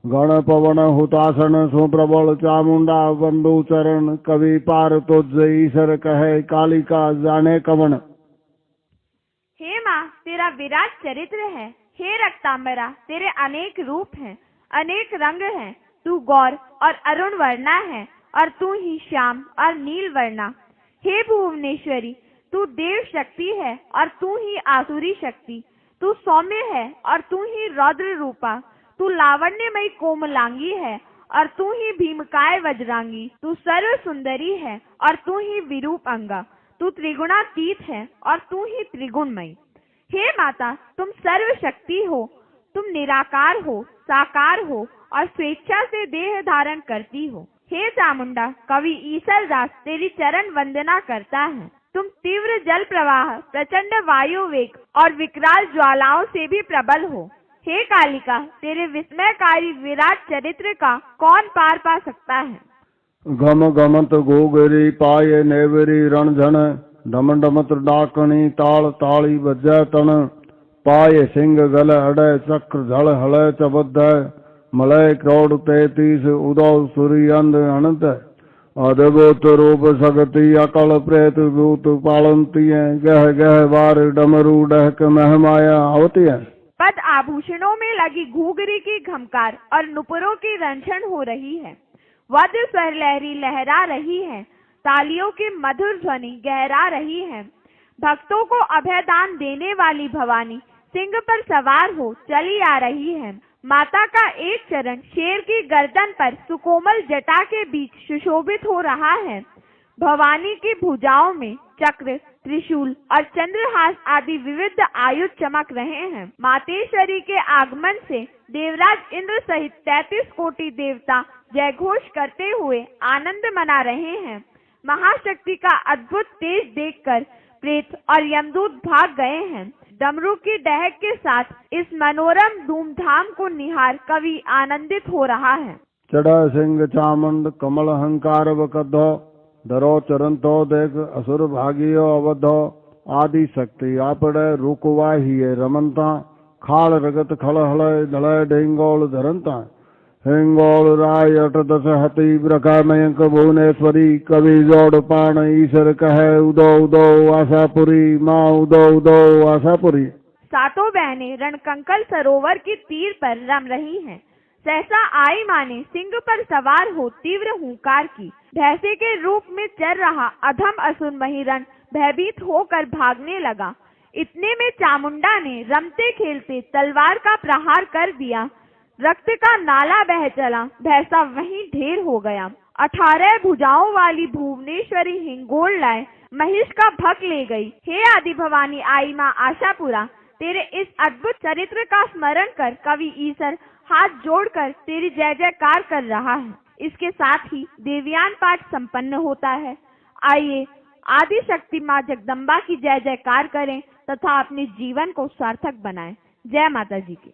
गण पवन हुतासन सुप्रबल चामुंडा बंधु चरण, कवि पार तो ईश्वर कहे कालिका जाने कवन। हे माँ, तेरा विराट चरित्र है। हे रक्तांबरा, तेरे अनेक रूप हैं, अनेक रंग हैं। तू गौर और अरुण वर्णा है और तू ही श्याम और नील वर्णा। हे भुवनेश्वरी, तू देव शक्ति है और तू ही आसुरी शक्ति। तू सौम्य है और तू ही रौद्र रूपा। तू लावण्यमयी कोमलांगी है और तू ही भीमकाय वज्रांगी। तू सर्व सुंदरी है और तू ही विरूप अंगा। तू त्रिगुणातीत है और तू ही त्रिगुणमयी। हे माता, तुम सर्व शक्ति हो। तुम निराकार हो, साकार हो और स्वेच्छा से देह धारण करती हो। हे चामुंडा, कवि ईसरदास तेरी चरण वंदना करता है। तुम तीव्र जल प्रवाह, प्रचंड वायु वेग और विकराल ज्वालाओं से भी प्रबल हो। हे कालिका, तेरे विस्मयकारी विराट चरित्र का कौन पार पा सकता है। घम घमत गोगरी पाये नेवरी रणझन, डम डमत डाकणी ताल ताली बजै तन, पाये सिंह गल अड़े चक्र झल हले चबद, मलय क्रोड 33 उदौ सूर्य अंध अनंत, अद्भुत रूप सगति अकल प्रेत भूत पालंती है, गह गह वार डमरू डहक महमाया आवती है। पद आभूषणों में लगी घूघरी की घमकार और नुपुरों की रंझन हो रही है। वज्र स्वर लहरी लहरा रही है, तालियों की मधुर ध्वनि गहरा रही है। भक्तों को अभयदान देने वाली भवानी सिंह पर सवार हो चली आ रही है। माता का एक चरण शेर की गर्दन पर सुकोमल जटा के बीच सुशोभित हो रहा है। भवानी की भुजाओं में चक्र, त्रिशूल और चंद्रहास आदि विविध आयुध चमक रहे हैं। मातेश्वरी के आगमन से देवराज इंद्र सहित 33 कोटि देवता जयघोष करते हुए आनंद मना रहे हैं। महाशक्ति का अद्भुत तेज देखकर प्रेत और यमदूत भाग गए हैं। डमरू की डहक के साथ इस मनोरम धूमधाम को निहार कवि आनंदित हो रहा है। चढ़ा सिंह चामुंड कमल हंकार बकधो, धरो चरण तो देख असुर भागियो अवधो, आदि शक्ति आपड़े रुकवाही रमनता, खाल रगत खल हलय दलय ढेंगोल धरंता, हेंगोल राय 8-10 हति ब्रका मयंक भुवनेश्वरी, कवि जोड़ पाण ईश्वर कहे उदो उदो आशापुरी, माँ उदो उदो आशापुरी। सातों बहनें रणकंकल सरोवर की तीर पर रम रही हैं। सहसा आई माँ ने सिंह पर सवार हो तीव्र हुंकार की। भैंसे के रूप में चल रहा अधम असुर महिरण भयभीत होकर भागने लगा। इतने में चामुंडा ने रमते खेलते तलवार का प्रहार कर दिया। रक्त का नाला बह चला, भैंसा वहीं ढेर हो गया। 18 भुजाओं वाली भुवनेश्वरी हिंगोल लाए महिष का भक ले गई। हे आदि भवानी आई माँ आशापुरा, तेरे इस अद्भुत चरित्र का स्मरण कर कवि ईसर हाथ जोड़कर तेरी जय जयकार कर रहा है। इसके साथ ही देवयान पाठ संपन्न होता है। आइए आदि शक्ति माँ जगदम्बा की जय जयकार करें तथा अपने जीवन को सार्थक बनाएं। जय माता जी की।